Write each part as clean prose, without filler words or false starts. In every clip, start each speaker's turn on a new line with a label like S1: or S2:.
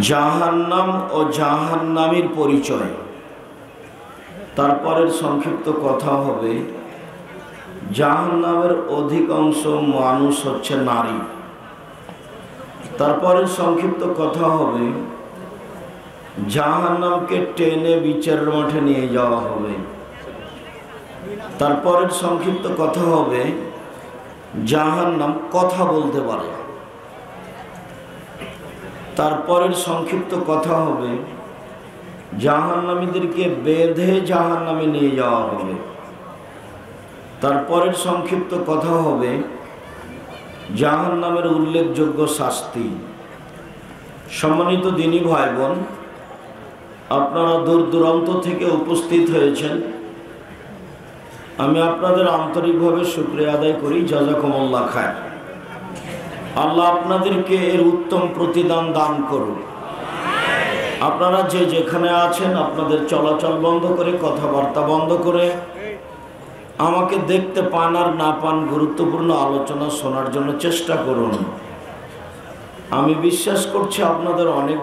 S1: জাহান্নাম ও জাহান্নামীর পরিচয়। তারপরের সংক্ষিপ্ত কথা হবে জাহান্নামের অধিকাংশ মানুষ হচ্ছে নারী। তারপরের সংক্ষিপ্ত কথা হবে জাহান্নামকে টেনে বিচারের মাঠে নিয়ে যাওয়া হবে। তারপরের সংক্ষিপ্ত কথা হবে জাহান্নাম কথা বলতে পারে। তারপরের সংক্ষিপ্ত কথা হবে জাহান্নামীদেরকে বেঁধে জাহান্নামে নিয়ে যাওয়া হবে। তারপরের সংক্ষিপ্ত কথা হবে জাহান্নামের উল্লেখযোগ্য শাস্তি। সম্মানিত দিনী ভাই বোন, আপনারা দূর দূরান্ত থেকে উপস্থিত হয়েছেন, আমি আপনাদের আন্তরিকভাবে শুকরিয়া আদায় করি। জাযাকুমুল্লাহ খায়র। আল্লাহ আপনাদেরকে এর উত্তম প্রতিদান দান করুন। আপনারা যে যেখানে আছেন আপনাদের চলাচল বন্ধ করে, কথাবার্তা বন্ধ করে আমাকে দেখতে পান আর না পান, গুরুত্বপূর্ণ আলোচনা শোনার জন্য চেষ্টা করুন। আমি বিশ্বাস করছি আপনাদের অনেক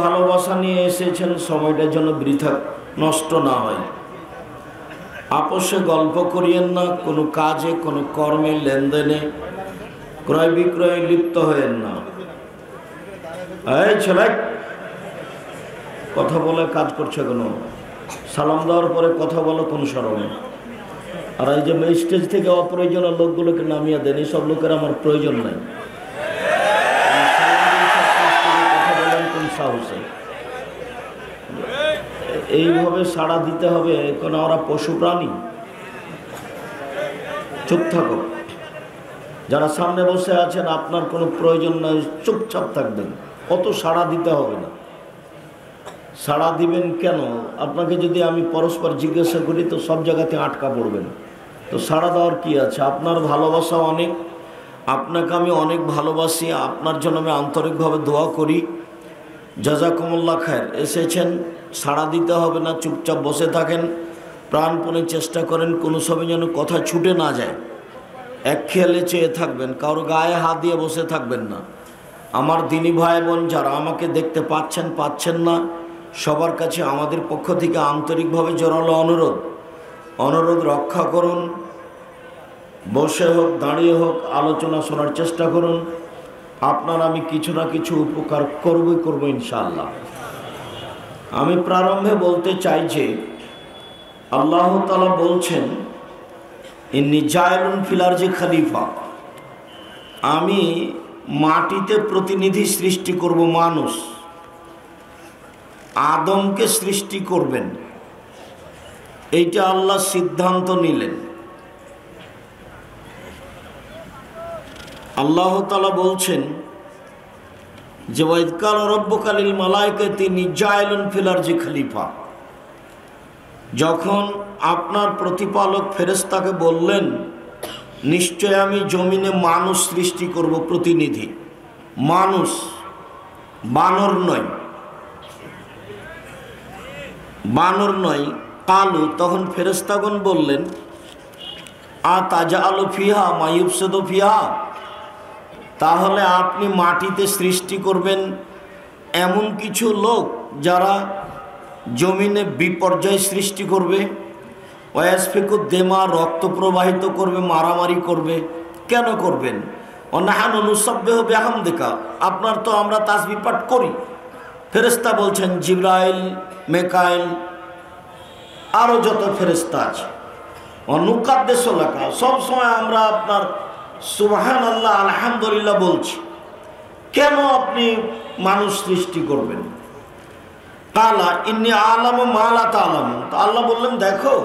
S1: ভালোবাসা নিয়ে এসেছেন। সময়টা যেন বৃথা নষ্ট না হয়। আপোষে গল্প করিয়েন না, কোনো কাজে কোনো কর্মে লেনদেনে ক্রয় বিক্রয়ে লিপ্ত হয়েন না। এই ছেলে, কথা বলে কাজ করছে কেন? সালাম দেওয়ার পরে কথা বলো কোন শরমে? আর এই যে স্টেজ থেকে অপ্রয়োজনীয় লোকগুলোকে নামিয়ে দেন, এইসব লোকের আমার প্রয়োজন নাই। কথা বলেন কোন সাহসে? এইভাবে সাড়া দিতে হবে কেন? ওরা পশু প্রাণী? চুপ থাকো। যারা সামনে বসে আছেন আপনার কোনো প্রয়োজন নাই, চুপচাপ থাকবেন। অত সাড়া দিতে হবে না। সাড়া দিবেন কেন? আপনাকে যদি আমি পরস্পর জিজ্ঞাসা করি তো সব জায়গাতে আটকা পড়বেন। তো সাড়া দেওয়ার কি আছে? আপনার ভালোবাসা অনেক, আপনাকে আমি অনেক ভালোবাসি, আপনার জন্য আমি আন্তরিকভাবে দোয়া করি। জাযাকুমুল্লাহ খায়র। এসেছেন, সাড়া দিতে হবে না, চুপচাপ বসে থাকেন। প্রাণপণে চেষ্টা করেন কোনো সময় যেন কথা ছুটে না যায়। এক খেয়ালে চেয়ে থাকবেন, কারো গায়ে হাত দিয়ে বসে থাকবেন না। আমার দিনী ভাই বোন যারা আমাকে দেখতে পাচ্ছেন না, সবার কাছে আমাদের পক্ষ থেকে আন্তরিকভাবে জোরালো অনুরোধ রক্ষা করুন। বসে হোক দাঁড়িয়ে হোক আলোচনা শোনার চেষ্টা করুন। আপনার আমি কিছু না কিছু উপকার করব ইনশাআল্লাহ। আমি প্রারম্ভে বলতে চাই যে আল্লাহ তাআলা বলছেন ইন্নী জাইলুন ফিল আরজি খলিফা, আমি মাটিতে প্রতিনিধি সৃষ্টি করব। মানুষ আদমকে সৃষ্টি করবেন, এইটা আল্লাহ সিদ্ধান্ত নিলেন। আল্লাহ তাআলা বলছেন যে ওয়াইদ কালা রাব্বুকা লিল মালায়েকাতি ইন্নী জাইলুন ফিল আরজি খলিফা, যখন আপনার প্রতিপালক ফেরেশতাকে বললেন নিশ্চয় আমি জমিনে মানুষ সৃষ্টি করব, প্রতিনিধি মানুষ, বানর নয়। কালু, তখন ফেরেশতাগণ বললেন আতাজআলু ফিহা মা ইউফসিদু ফিহা, তাহলে আপনি মাটিতে সৃষ্টি করবেন এমন কিছু লোক যারা জমিনে বিপর্যয় সৃষ্টি করবে, ওয়াসফিকুদ দিমা, রক্ত প্রবাহিত করবে, মারামারি করবে। কেন করবেন? ওয়ানাহনু নুসাব্বিহু বিহামদিকা, আপনার তো আমরা তাসবিহ পাঠ করি। ফেরেশতা বলছেন, জিবরাইল, মিকাইল, আরও যত ফেরেশতা আছে, অনুকাদ্দেসু লাকা, সবসময় আমরা আপনার সুবহানাল্লাহ আলহামদুলিল্লাহ বলছি। কেন আপনি মানুষ সৃষ্টি করবেন? কালা ইন্নী আলামু মা লা তা'লামুন, তো আল্লাহ বললেন দেখো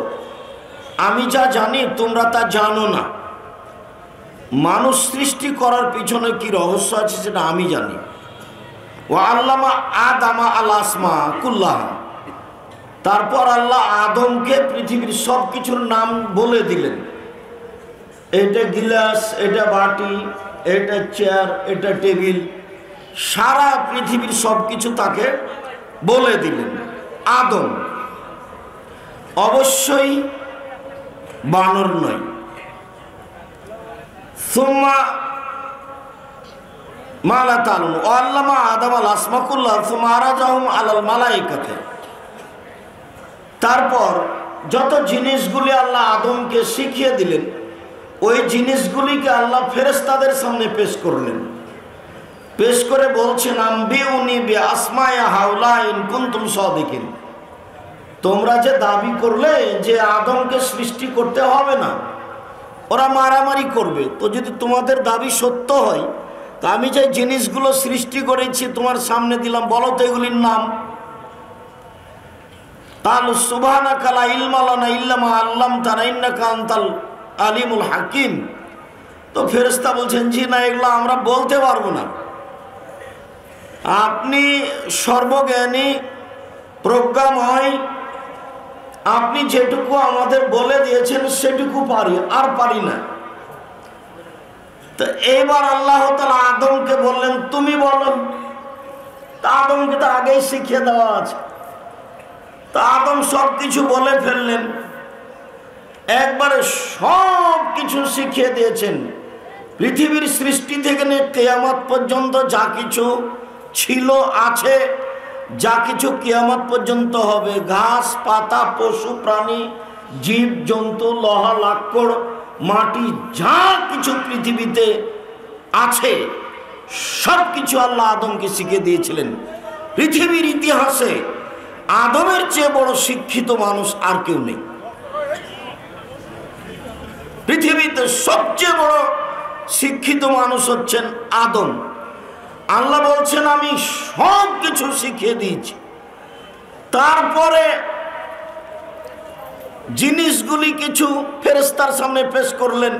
S1: আমি যা জানি তোমরা তা জানো না। মানুষ সৃষ্টি করার পিছনে কি রহস্য আছে সেটা আমি জানি। ওয়া আল্লামা আদামা আল আসমা কুল্লাহা, তারপর আল্লাহ আদমকে পৃথিবীর সব কিছুর নাম বলে দিলেন। এটা গিলাস, এটা বাটি, এটা চেয়ার, এটা টেবিল, সারা পৃথিবীর সব কিছু তাকে বলে দিলেন। আদম অবশ্যই বানর নয়। সুম্মা মা লা তা'লামুন ওয়া আল্লামা আদম আল আসমা কুল্লাহা সুম্মা আরাজাহুম আলাল মালায়েকাতি। তারপর যত জিনিসগুলি আল্লাহ আদমকে শিখিয়ে দিলেন ওই জিনিসগুলিকে আল্লাহ ফেরেশতাদের সামনে পেশ করলেন। পেশ করে বলছেন আম্বিউনি বিআসমাই হাউলা ইন কুনতুম সাদিকিন। তোমরা যে দাবি করলে যে আদমকে সৃষ্টি করতে হবে না, ওরা মারামারি করবে, তো যদি তোমাদের দাবি সত্য হয় তা আমি যে জিনিসগুলো সৃষ্টি করেছি তোমার সামনে দিলাম, বলো তো এগুলির নাম। কালু সুবহানাকা লা ইলমা লানা ইল্লা মা আল্লামতানা ইন্নাকা আনতাল আলিমুল হাকিম। তো ফেরেশতা বলছেন জি না, এগুলো আমরা বলতে পারবো না, আপনি সর্বজ্ঞানী প্রজ্ঞাময়, আপনি যেটুকু আমাদের বলে দিয়েছেন সেটুকু পারি, আর পারি না। তো এবার আল্লাহ তাআলা আদমকে বললেন তুমি বলো। তা আদমকে তো আগেই শিখিয়ে দেওয়া আছে। তা আদম সব কিছু বলে ফেললেন, একবারে সব কিছু শিখিয়ে দিয়েছেন। পৃথিবীর সৃষ্টি থেকে নিয়ে কিয়ামত পর্যন্ত যা কিছু ছিল আছে, যা কিছু কিয়ামত পর্যন্ত হবে, ঘাস পাতা, পশু প্রাণী, জীব জন্তু, লোহা লাক্কড়, মাটি, যা কিছু পৃথিবীতে আছে সব কিছু আল্লাহ আদমকে শিখিয়ে দিয়েছিলেন। পৃথিবীর ইতিহাসে আদমের চেয়ে বড় শিক্ষিত মানুষ আর কেউ নেই। পৃথিবীতে সবচেয়ে বড় শিক্ষিত মানুষ হচ্ছেন আদম। আল্লাহ বলছেন আমি সব কিছু শিখিয়ে দিয়েছি। তারপরে জিনিসগুলি কিছু ফেরেশতার সামনে পেশ করলেন।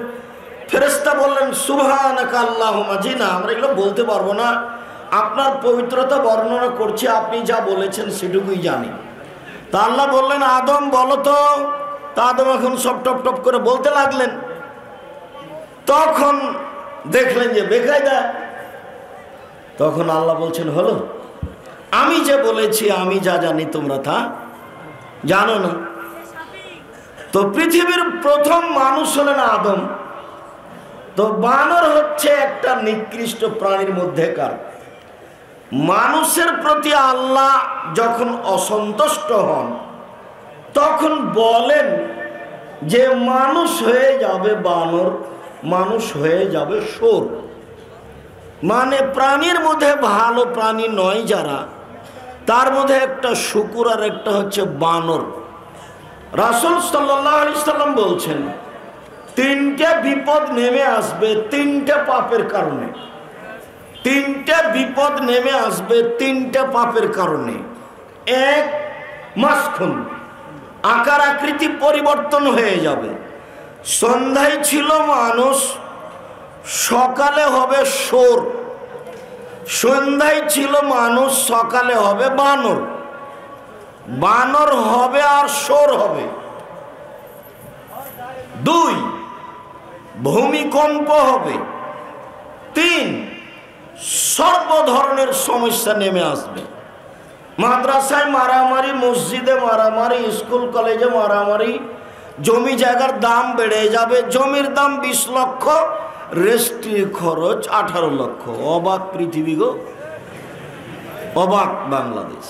S1: ফেরেশতা বললেন সুবহানাকা আল্লাহুম্মা, জি না, আমরা এগুলো বলতে পারবো না, আপনার পবিত্রতা বর্ণনা করছি, আপনি যা বলেছেন সেটুকুই জানি। তা আল্লাহ বললেন আদম বলো তো। তা আদম এখন সব টপ টপ করে বলতে লাগলেন। তখন দেখলেন যে বেকায়দা। তখন আল্লাহ বলছেন হলো, আমি যে বলেছি, আমি যা জানি তোমরা তা জানো না। তো পৃথিবীর প্রথম মানুষ হলেন আদম। তো বানর হচ্ছে একটা নিকৃষ্ট প্রাণীর মধ্যেকার। মানুষের প্রতি আল্লাহ যখন অসন্তুষ্ট হন তখন বলেন যে মানুষ হয়ে যাবে বানর, মানুষ হয়ে যাবে শুয়োর। মানে প্রাণীর মধ্যে ভালো প্রাণী নয় যারা, তার মধ্যে একটা শুকুর আর একটা হচ্ছে বানর। রাসূল সাল্লাল্লাহু আলাইহি সাল্লাম বলছেন তিনটে বিপদ নেমে আসবে তিনটে পাপের কারণে। তিনটে বিপদ নেমে আসবে তিনটে পাপের কারণে। এক, মাসখুন, আকার আকৃতি পরিবর্তন হয়ে যাবে। সন্ধ্যায় ছিল মানুষ, সকালে হবে শুয়োর। সন্ধ্যায় ছিল মানুষ, সকালে হবে বানর। বানর হবে আর শুয়োর হবে। দুই, ভূমিকম্প হবে। তিন, সর্ব ধরনের সমস্যা নেমে আসবে। মাদ্রাসায় মারামারি, মসজিদে মারামারি, স্কুল কলেজে মারামারি, জমি জায়গার দাম বেড়ে যাবে। জমির দাম 20 লক্ষ, রেজিস্ট্রি খরচ 18 লক্ষ। অবাক পৃথিবী গো, অবাক বাংলাদেশ।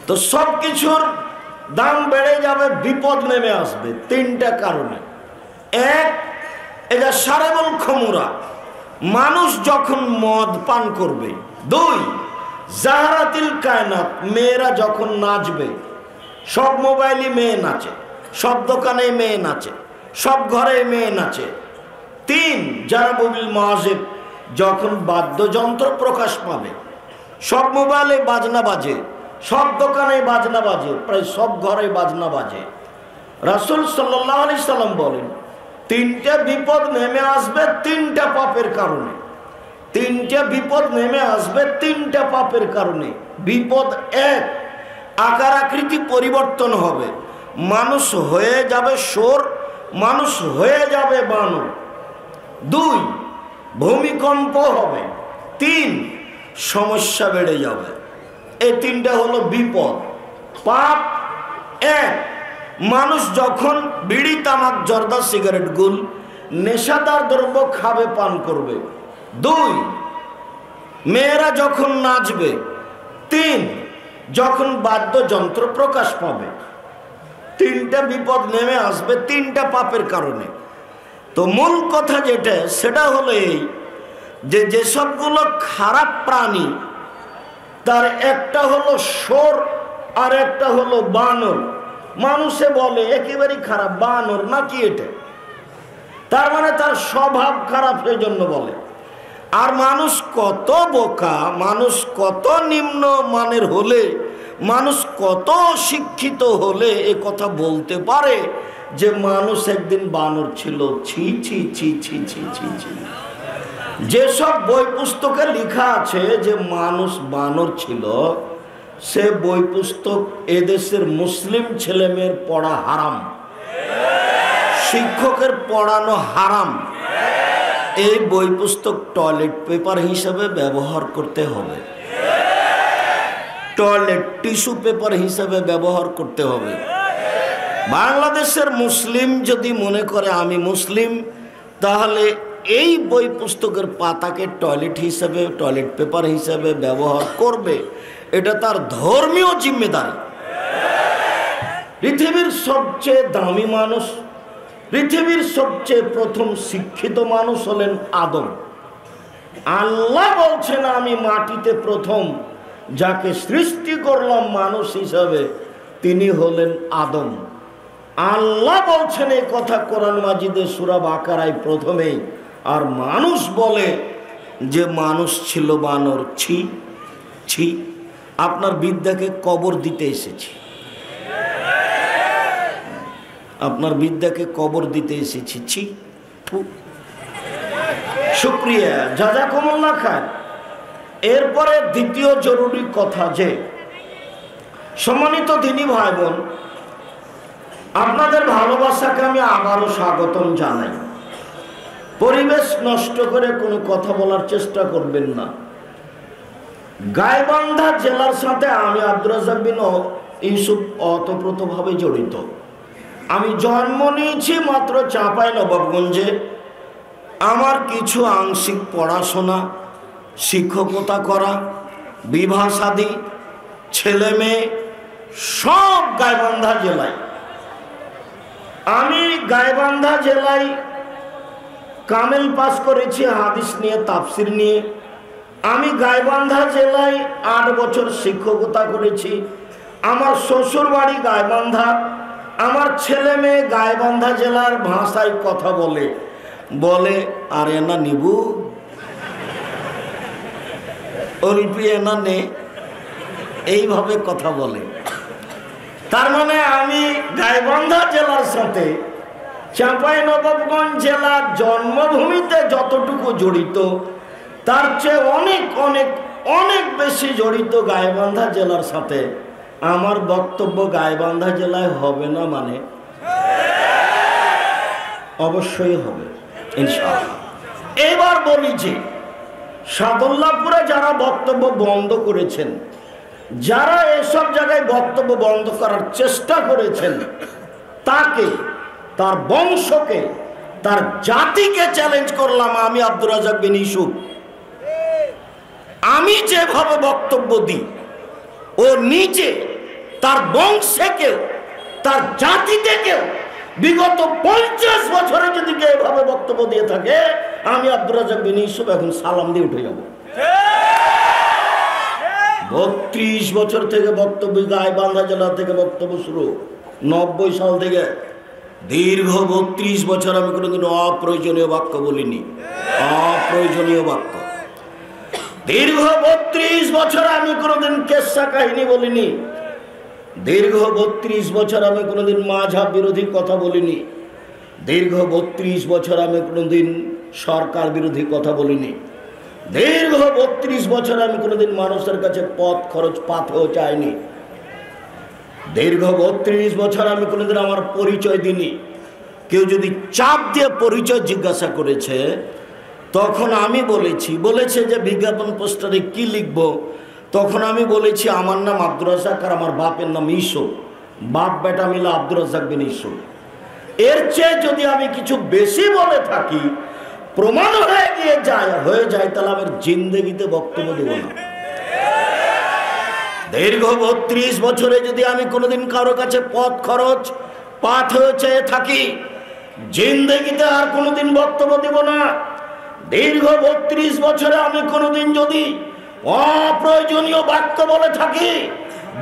S1: তো সব কিছুর দাম বেড়ে যাবে, বিপদ নেমে আসবে তিনটা কারণে। এক, এটা সারেবুল খমুরা, মানুষ যখন মদ পান করবে। দুই, জাহারাতিল কায়নাত, মেয়েরা যখন নাচবে। সব মোবাইলে মেয়ে নাচে, সব দোকানে মেয়ে নাচে, সব ঘরে মেয়ে নাচে। তিন, জারাবুল মাজিব, যখন বাদ্যযন্ত্র প্রকাশ পাবে। সব মোবাইলে বাজনা বাজে, সব দোকানে বাজনা বাজে, প্রায় সব ঘরে বাজনা বাজে। রাসূল সাল্লাল্লাহু আলাইহি সাল্লাম বলেন তিনটা বিপদ নেমে আসবে তিনটা পাপের কারণে। তিনটা বিপদ নেমে আসবে তিনটা পাপের কারণে। বিপদ এক, আকার আকৃতি পরিবর্তন হবে, মানুষ হয়ে যাবে শুয়োর, মানুষ হয়ে যাবে বানর। দুই, ভূমিকম্প হবে। তিন, সমস্যা বেড়ে যাবে। এই তিনটা হলো বিপদ। পাপ এক, মানুষ যখন বিড়ি, তামাক, জর্দা, সিগারেট, গুল, নেশাদার দ্রব্য খাবে, পান করবে, 2, মেয়েরা যখন নাচবে। 3, যখন বাদ্যযন্ত্র প্রকাশ পাবে। 3টা বিপদ নেমে আসবে 3টা পাপের কারণে। তো মূল কথা যেটা, সেটা হলো এই যে যেসবগুলো খারাপ প্রাণী, তার একটা হলো শোর আর একটা হলো বানর। মানুষে বলে একেবারেই খারাপ, বানর নাকি এটা, তার মানে তার স্বভাব খারাপ, সেই জন্য বলে। আর মানুষ কত বোকা, মানুষ কত নিম্ন মানের হলে, মানুষ কত শিক্ষিত হলে এ কথা বলতে পারে যে মানুষ একদিন বানর ছিল। ছি ছি ছি ছি ছি ছি ছি। যেসব বই পুস্তকে লেখা আছে যে মানুষ বানর ছিল, সে বই পুস্তক এদেশের মুসলিম ছেলেমেয়ের পড়া হারাম, শিক্ষকের পড়ানো হারাম। এই বই পুস্তক টয়লেট পেপার হিসাবে ব্যবহার করতে হবে, টয়লেট টিস্যু পেপার হিসাবে ব্যবহার করতে হবে। বাংলাদেশের মুসলিম যদি মনে করে আমি মুসলিম, তাহলে এই বই পুস্তকের পাতাকে টয়লেট হিসাবে, টয়লেট পেপার হিসাবে ব্যবহার করবে। এটা তার ধর্মীয় জিম্মেদারি। পৃথিবীর সবচেয়ে দামি মানুষ, পৃথিবীর সবচেয়ে প্রথম শিক্ষিত মানুষ হলেন আদম। আল্লাহ বলছেন আমি মাটিতে প্রথম যাকে সৃষ্টি করলাম মানুষ হিসাবে, তিনি হলেন আদম। আল্লাহ বলছেন এই কথা কোরআন মাজিদে সূরা বাকারায় প্রথমেই। আর মানুষ বলে যে মানুষ ছিল বানর। ছি ছি, আপনার বিদ্যাকে কবর দিতে এসেছি, আপনার বিদ্যাকে কবর দিতে এসেছি। ছি, শুকরিয়া, জাযাকুমুল্লাহ খান। এরপরে দ্বিতীয় জরুরি কথা যে, সম্মানিত দিনী ভাই বোন, আপনাদের ভালোবাসাকে আমি আবারও স্বাগতম জানাই। পরিবেশ নষ্ট করে কোনো কথা বলার চেষ্টা করবেন না। গাইবান্ধা জেলার সাথে আমি আব্দুর রাজ্জাক বিন ইউসুফ ওতপ্রোতভাবে জড়িত। আমি জন্ম নিয়েছি মাত্র চাঁপাইনবাবগঞ্জে। আমার কিছু আংশিক পড়াশোনা, শিক্ষকতা করা, বিবাহ শাদী, ছেলে মেয়ে সব গাইবান্ধা জেলায়। আমি গাইবান্ধা জেলায় কামেল পাস করেছি হাদিস নিয়ে, তাফসির নিয়ে। আমি গাইবান্ধা জেলায় 8 বছর শিক্ষকতা করেছি। আমার শ্বশুর বাড়ি গাইবান্ধা। আমার ছেলে মেয়ে গাইবান্ধা জেলার ভাষায় কথা বলে। বলে আর এনা নিবু অল্পি এনা নে, এইভাবে কথা বলে। তার মানে আমি গাইবান্ধা জেলার সাথে চাঁপাইনবাবগঞ্জ জেলার জন্মভূমিতে যতটুকু জড়িত, তার চেয়ে অনেক অনেক অনেক বেশি জড়িত গাইবান্ধা জেলার সাথে। আমার বক্তব্য গাইবান্ধা জেলায় হবে না মানে অবশ্যই হবে ইনশাআল্লাহ। এবার বলি যে সাদুল্লাহপুরে যারা বক্তব্য বন্ধ করেছেন, যারা এসব জায়গায় বক্তব্য বন্ধ করার চেষ্টা করেছেন, তাকে, তার বংশকে, তার জাতিকে চ্যালেঞ্জ করলাম আমি আব্দুর রাজ্জাক বিন ইউসুফ। আমি যেভাবে বক্তব্য দিই, ও নিজে তার বংশেকেও, তার জাতিতেকেও বিগত 50 বছরে যদি কেউ এভাবে বক্তব্য দিয়ে থাকে, আমি আব্দুর রাজ্জাক বিন ইউসুফ এখন সালাম দিয়ে উঠে যাব। 32 বছর থেকে বক্তব্য, গাইবান্ধা জেলা থেকে বক্তব্য শুরু, 90 সাল থেকে দীর্ঘ 32 বছর আমি কোনোদিন অপ্রয়োজনীয় বাক্য বলিনি। অপ্রয়োজনীয় বাক্য দীর্ঘ 32 বছর আমি কোনোদিন কেসা কাহিনী বলিনি। দীর্ঘ 32 বছর আমি কোনোদিন মাযহাব বিরোধী কথা বলিনি। দীর্ঘ 32 বছর আমি কোনোদিন সরকার বিরোধী কথা বলিনি। দীর্ঘ 32 বছর আমি কোনোদিন মানুষের কাছে পথ খরচ পাথেও চাইনি। দীর্ঘ 32 বছর আমি কোনোদিন আমার পরিচয় দিইনি। কেউ যদি চাপ দিয়ে পরিচয় জিজ্ঞাসা করেছে, তখন আমি বলেছে যে বিজ্ঞাপন পোস্টারে কি লিখবো, তখন আমি বলেছি আমার নাম আব্দুর রাজ্জাক আর আমার বাপের নাম ইউসুফ। বাপ বেটা মিলে আব্দুর রাজ্জাক বিন ইউসুফ। এর চেয়ে যদি আমি কিছু বেশি বলে থাকি, প্রমাণ হয়ে যায় তাহলে আমি জিন্দেগিতে বক্তব্য দেব না। দীর্ঘ 32 বছরে যদি আমি কোনোদিন কারো কাছে পথ খরচ পাথ হয়ে চেয়ে থাকি, জিন্দেগিতে আর কোনোদিন বক্তব্য দেব না। দীর্ঘ 32 বছরে আমি কোনোদিন যদি অপ্রয়োজনীয় বাক্য বলে থাকি,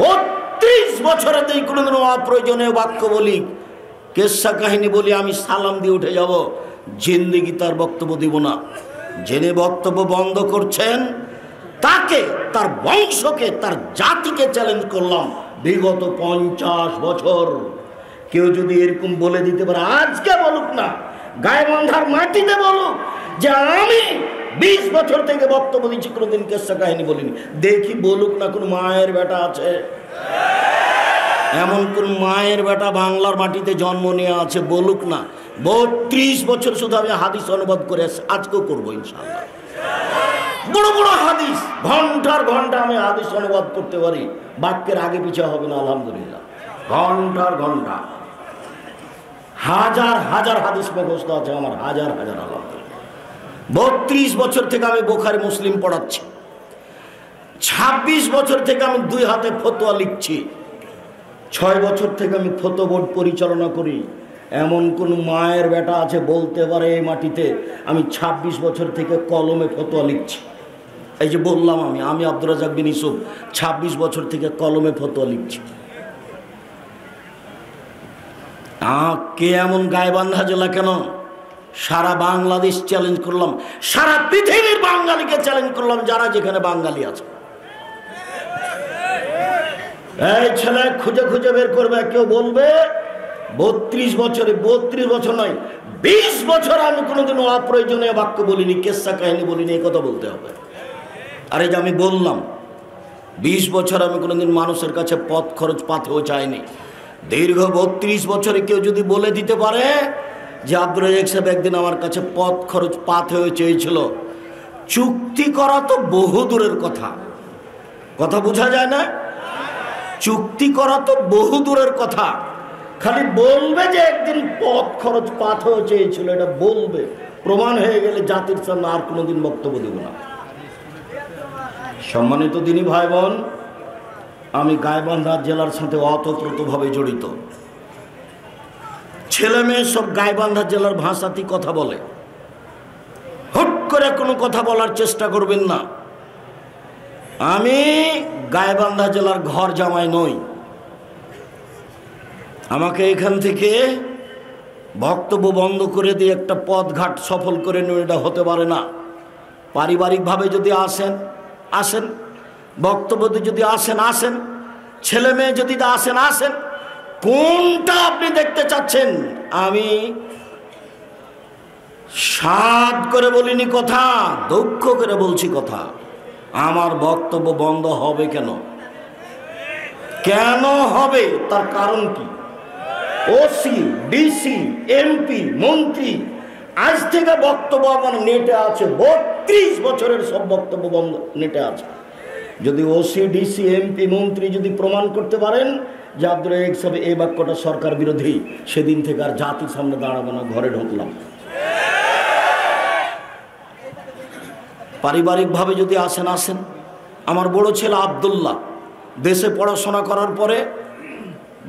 S1: 32 বছরে যদি কোনোদিন অপ্রয়োজনীয় বাক্য বলি, কেসা কাহিনী বলি, আমি সালাম দিয়ে উঠে যাব, জিন্দেগি তার বক্তব্য দিব না। যিনি বক্তব্য বন্ধ করছেন তাকে, তার বংশকে, তার জাতিকে চ্যালেঞ্জ করলাম। বিগত 50 বছর কেউ যদি এরকম বলে দিতে পারে, আজকে বলুক না, গাইবান্ধার মাটিতে বলুক যে আমি 20 বছর থেকে বক্তব্য দিচ্ছি, কোনোদিন কেসা কাহিনী বলিনি, দেখি বলুক না। কোন মায়ের বেটা আছে? এমন কোন মায়ের বেটা বাংলার মাটিতে জন্ম নিয়ে আছে? বলুক না। 32 বছর শুধু আমি হাদিস অনুবাদ করে আজকেও করবো ইনশাআল্লাহ। বড় বড় হাদিস, ঘন্টার ঘন্টা আমি হাদিস অনুবাদ করতে পারি, বাক্যের আগে পিছে হবে না আলহামদুলিল্লাহ। ঘন্টার ঘন্টা, হাজার হাজার হাদিস মুখস্থ আছে আমার, হাজার হাজার আলহামদুলিল্লাহ। 32 বছর থেকে আমি বুখারী মুসলিম পড়াচ্ছি। 26 বছর থেকে আমি 2 হাতে ফতোয়া লিখছি। 6 বছর থেকে আমি ফতোয়া বোর্ড পরিচালনা করি। এমন কোন মায়ের বেটা আছে বলতে পারে এই মাটিতে আমি 26 বছর থেকে কলমে ফতোয়া লিখছি? এই যে বললাম আমি আব্দুর রাজ্জাক বিন ইউসুফ 26 বছর থেকে কলমে ফতোয়া লিখছি। কে এমন? গাইবান্ধা জেলা কেন, সারা বাংলাদেশ চ্যালেঞ্জ করলাম, সারা পৃথিবীর বাঙালিকে চ্যালেঞ্জ করলাম, যারা যেখানে বাঙালি আছে। এই ছেলে খুঁজে খুঁজে বের করবে, কেউ বলবে 32 বছরে, 32 বছর নয় 20 বছর আমি কোনোদিন অপ্রয়োজনীয় বাক্য বলিনি, কেসা কাহিনী বলিনি, এই কথা বলতে হবে। আরে যে আমি বললাম 20 বছর আমি কোনোদিন মানুষের কাছে পথ খরচ পাথেও চাইনি। দীর্ঘ 32 বছরে কেউ যদি বলে দিতে পারে যে আব্দুর রাজ্জাক সাহেব একদিন আমার কাছে পথ খরচ পাথেও চেয়েছিল, চুক্তি করা তো বহু দূরের কথা, কথা বোঝা যায় না? চুক্তি করা তো বহু দূরের কথা, খালি বলবে যে একদিন পথ খরচ পাথেও চেয়েছিল, এটা বলবে, প্রমাণ হয়ে গেলে জাতির সামনে আর কোনোদিন বক্তব্য দেব না। সম্মানিত দিনী ভাই বোন, আমি গাইবান্ধা জেলার সাথে ওতপ্রোতভাবে জড়িত। ছেলে মেয়ে সব গাইবান্ধা জেলার ভাষাতেই কথা বলে। হুট করে কোনো কথা বলার চেষ্টা করবেন না। আমি গাইবান্ধা জেলার ঘর জামাই নই। আমাকে এখান থেকে বক্তব্য বন্ধ করে দিয়ে একটা পথঘাট সফল করে নিয়ে, এটা হতে পারে না। পারিবারিকভাবে যদি আসেন আসেন, বক্তব্য যদি আসেন, ছেলে মেয়ে যদি আসেন, কোনটা আপনি দেখতে চাচ্ছেন? আমি সাদ করে বলিনি কথা, দুঃখ করে বলছি কথা। আমার বক্তব্য বন্ধ হবে কেন? কেন হবে? তার কারণ কি? ওসি, ডিসি, এমপি, মন্ত্রী, আজ থেকে বক্তব্য আমার নেটে আছে, 32 বছরের সব বক্তব্য বন্ধ নেটে আছে। যদি ওসি, ডিসি, এমপি, মন্ত্রী যদি প্রমাণ করতে পারেন যে আব্দুর রাজ্জাক সাহেব এই বাক্যটা সরকার বিরোধী, সেদিন থেকে আর জাতির সামনে দাঁড়াবো না, ঘরে ঢুকলাম। পারিবারিকভাবে যদি আসেন, আমার বড় ছেলে আব্দুল্লাহ দেশে পড়াশোনা করার পরে,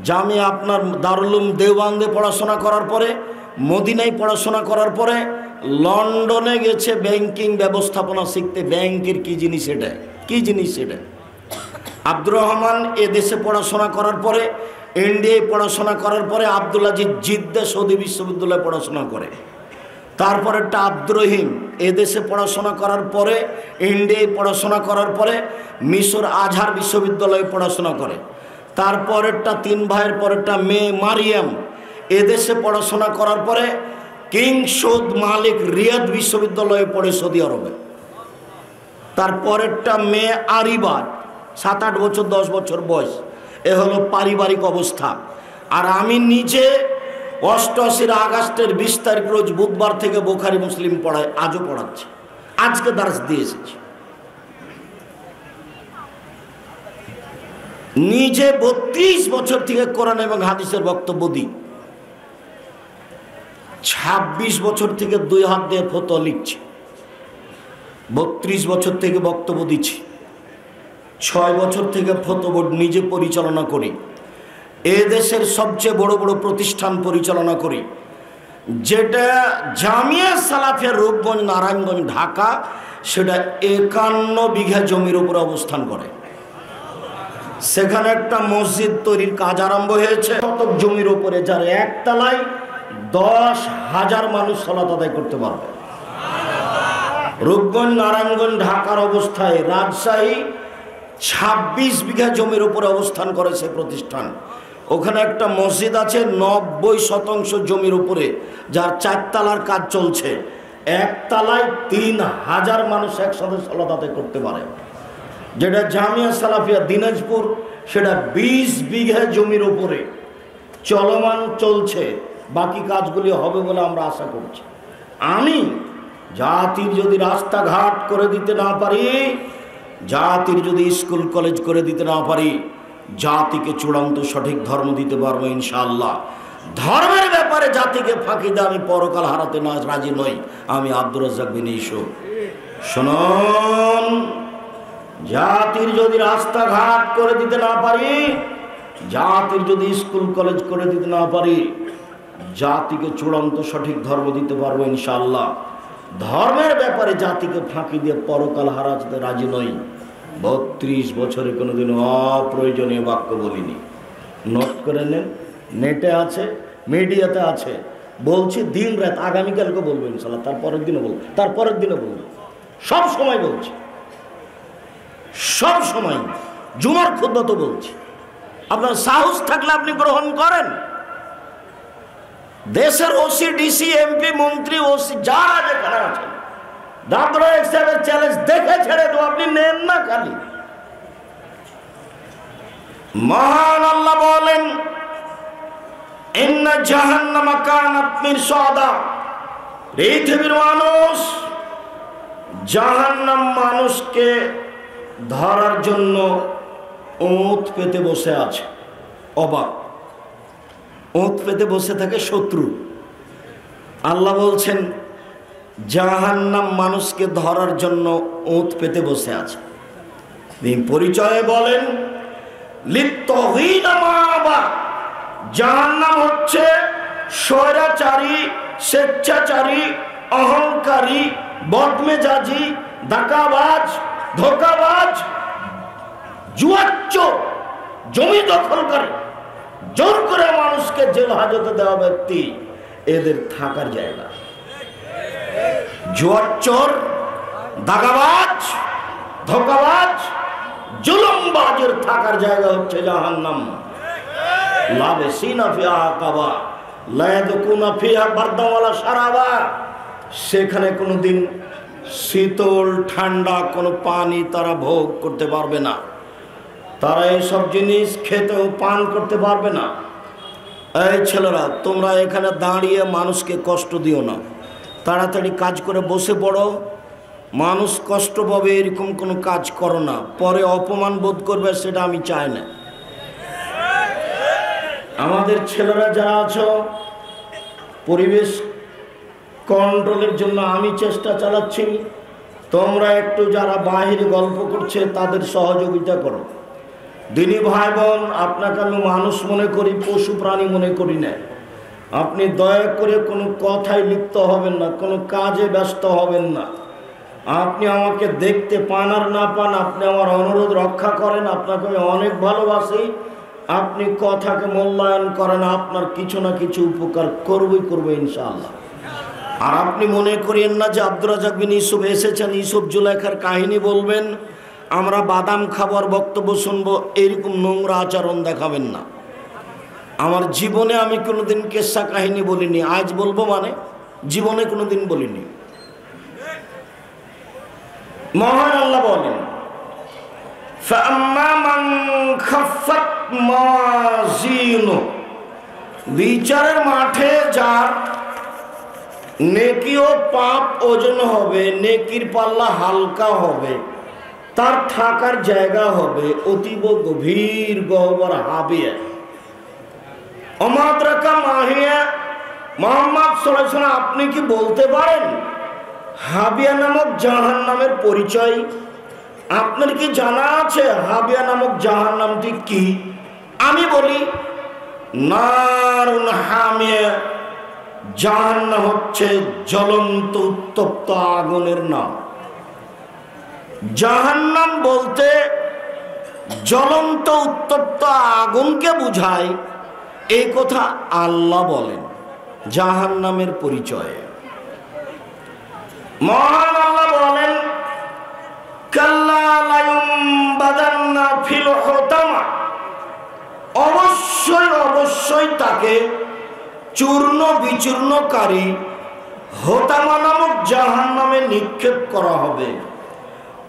S1: জামিয়া আপনার দারুল উলুম দেওবন্দে পড়াশোনা করার পরে, মদিনায় পড়াশোনা করার পরে লন্ডনে গেছে ব্যাংকিং ব্যবস্থাপনা শিখতে। ব্যাংকের কি জিনিস এটা, কি জিনিস এটা? আব্দুর রহমান এ দেশে পড়াশোনা করার পরে, ইন্ডিয়ায় পড়াশোনা করার পরে, আব্দুল আজিজ জিদ্দা সৌদি বিশ্ববিদ্যালয়ে পড়াশোনা করে। তারপরেরটা আব্দুর রহিম এদেশে পড়াশোনা করার পরে, ইন্ডিয়ায় পড়াশোনা করার পরে মিশর আজহার বিশ্ববিদ্যালয়ে পড়াশোনা করে। তারপরেরটা 3 ভাইয়ের পরেরটা মেয়ে মারিয়াম এদেশে পড়াশোনা করার পরে কিং সৌদ মালিক রিয়াদ বিশ্ববিদ্যালয়ে পড়ে সৌদি আরবে। তারপরেরটা মেয়ে আরিবা 7-8 বছর 10 বছর বয়স। এ হলো পারিবারিক অবস্থা। আর আমি নিজে 88 আগস্টের 20 তারিখ রোজ বুধবার থেকে বুখারী মুসলিম পড়াই, আজও পড়াচ্ছি, আজকে দার্স দিয়ে এসেছি। নিজে 32 বছর থেকে কোরআন এবং হাদিসের বক্তব্য দিই। 26 বছর থেকে 2 হাত দিয়ে ফতোয়া লিখছি, 32 বছর থেকে বক্তব্য দিচ্ছি, 6 বছর থেকে ফতোয়া বোর্ড নিজে পরিচালনা করি, এ দেশের সবচেয়ে বড় বড় প্রতিষ্ঠান পরিচালনা করি, যেটা জামিয়া সালাফিয়া রূপগঞ্জ নারায়ণগঞ্জ ঢাকা, সেটা 51 বিঘা জমির উপরে অবস্থান করে। সেখানে একটা মসজিদ তৈরির কাজ আরম্ভ হয়েছে শতক জমির উপরে, যার একতলায় 10,000 মানুষ সালাত আদায় করতে পারবে। রূপগঞ্জ নারায়ণগঞ্জ ঢাকার অবস্থায় রাজশাহী 26 বিঘা জমির উপরে অবস্থান করেছে প্রতিষ্ঠান। ওখানে একটা মসজিদ আছে 90% জমির উপরে, যার 4 তলার কাজ চলছে। একতলায় 3,000 মানুষ একসাথে সালাত আদায় করতে পারে। যেটা জামিয়া সালাফিয়া দিনাজপুর, সেটা 20 বিঘা জমির উপরে চলমান চলছে। বাকি কাজগুলি হবে বলে আমরা আশা করছি। আমি জাতির যদি রাস্তাঘাট করে দিতে না পারি, জাতির যদি স্কুল কলেজ করে দিতে না পারি, জাতিকে চূড়ান্ত সঠিক ধর্ম দিতে পারবো ইনশাআল্লাহ। ধর্মের ব্যাপারে জাতিকে ফাঁকি দিয়ে আমি পরকাল হারাতে না রাজি নই। আমি আব্দুর রাজ্জাক বিন ইউসুফ। শুনুন, জাতির যদি রাস্তাঘাট করে দিতে না পারি, জাতির যদি স্কুল কলেজ করে দিতে না পারি, জাতিকে চূড়ান্ত সঠিক ধর্ম দিতে পারবো ইনশাআল্লাহ। ধর্মের ব্যাপারে জাতিকে ফাঁকি দিয়ে পরকাল হারাতে রাজি নই। 32 বছরে কোনোদিন অপ্রয়োজনীয় বাক্য বলিনি। নোট করে নেন, নেটে আছে, মিডিয়াতে আছে। বলছি দিন রাত, আগামীকালকে বলবো ইনশাআল্লাহ, তারপরের দিনও বলবো, তারপরের দিনও বলবো, সব সময় বলছি, সব সময়। জুমার খুতবা তো বলছি। আপনার সাহস থাকলে আপনি গ্রহণ করেন। দেশের ওসি, ডিসি, এমপি, মন্ত্রী, ওসি যারা যেখানে আছেন, দাদরা সাহেবের চ্যালেঞ্জ দেখে ছেড়ে দেবো, আপনি নেন না। খালি মহান আল্লাহ বলেন, ইন্না জাহান্নামা কানাত মিরসাদা। পৃথিবীর মানুষ, জাহান্নাম মানুষকে ধরার জন্য ওঁত পেতে বসে আছে। অবাক, ওঁত পেতে বসে থাকে শত্রু। আল্লাহ বলছেন জাহান্নাম মানুষকে ধরার জন্য ওঁত পেতে বসে আছে। পরিচয়ে বলেন লিত্তহিনা মাবা। জাহান্নাম হচ্ছে স্বৈরাচারী, স্বেচ্ছাচারী, অহংকারী, বদমেজাজি, ডাকাবাজ, ধোঁকাবাজ, জুয়াচ্চোর, জমি দখল করে জোর করে মানুষকে জেল হাজতে দেওয়া ব্যক্তি, এদের থাকার জায়গা। জুয়াচ্চোর, দাগাবাজ, ধোঁকাবাজ, জুলুমবাজের থাকার জায়গা হচ্ছে জাহান্নাম। লাবিসিনা ফিহা আকাবা লা ইয়াযকুনা ফিহা বারদান ওয়ালা শারাবা। সেখানে কোনোদিন শীতল ঠান্ডা কোনো পানি তারা ভোগ করতে পারবে না। তারা এইসব জিনিস খেতেও পান করতে পারবে না। এই ছেলেরা, তোমরা এখানে দাঁড়িয়ে মানুষকে কষ্ট দিও না, তাড়াতাড়ি কাজ করে বসে পড়ো। মানুষ কষ্ট পাবে এরকম কোনো কাজ করো না, পরে অপমান বোধ করবে, সেটা আমি চাই না। আমাদের ছেলেরা যারা আছো, পরিবেশ কন্ট্রোলের জন্য আমি চেষ্টা চালাচ্ছি। তোমরা একটু যারা বাহিরে গল্প করছে তাদের সহযোগিতা করো। দিনী ভাই বোন, আপনাকে আমি মানুষ মনে করি, পশু প্রাণী মনে করি না। আপনি দয়া করে কোনো কথায় লিপ্ত হবেন না, কোনো কাজে ব্যস্ত হবেন না। আপনি আমাকে দেখতে পান আর না পান, আপনি আমার অনুরোধ রক্ষা করেন। আপনাকে আমি অনেক ভালোবাসি। আপনি কথাকে মূল্যায়ন করেন, আপনার কিছু না কিছু উপকার করবো ইনশাআল্লাহ। আর আপনি মনে করেন না যে আব্দুর রাজ্জাক বিন ইউসুফ এসেছেন ইউসুফ জুলাইখার কাহিনী বলবেন, আমরা বাদাম খাবার বক্তব্য শুনবো, এরকম নোংরা আচরণ দেখাবেন না। আমার জীবনে আমি কোনোদিন কেসা কাহিনী বলিনি, আজ বলবো মানে জীবনে কোনোদিন বলিনি। মহান আল্লাহ বলেন, ফাআম্মা মান খাফফাত মাযিনুহু। বিচারের মাঠে যার নেকি ও পাপ ওজন হবে, নেকির পাল্লা হালকা হবে, তার থাকার জায়গা হবে অতীব গভীর গহ্বর হাবিয়া। অমাদ্রাকা মাহিয়া মুহাম্মদ সাল্লাল্লাহু আলাইহি ওয়াসাল্লাম, আপনি কি বলতে পারেন হাবিয়া নামক জাহান্নামের পরিচয়? আপনার কি জানা আছে হাবিয়া নামক জাহান্নামটি কি? আমি বলি নারুন হামিয়া, জাহান্নাম হচ্ছে জ্বলন্ত উত্তপ্ত আগুনের নাম। জাহান্নাম বলতে জ্বলন্ত উত্তপ্ত আগুনকে বুঝায়, এই কথা আল্লাহ বলেন জাহান্নামের পরিচয়। মহান আল্লাহ বলেন কাল্লা লা ইউমবাদান্না ফিল হুতামা, অবশ্যই অবশ্যই তাকে চূর্ণ বিচূর্ণকারী হোতামা নামক জাহান্নামে নিক্ষেপ করা হবে।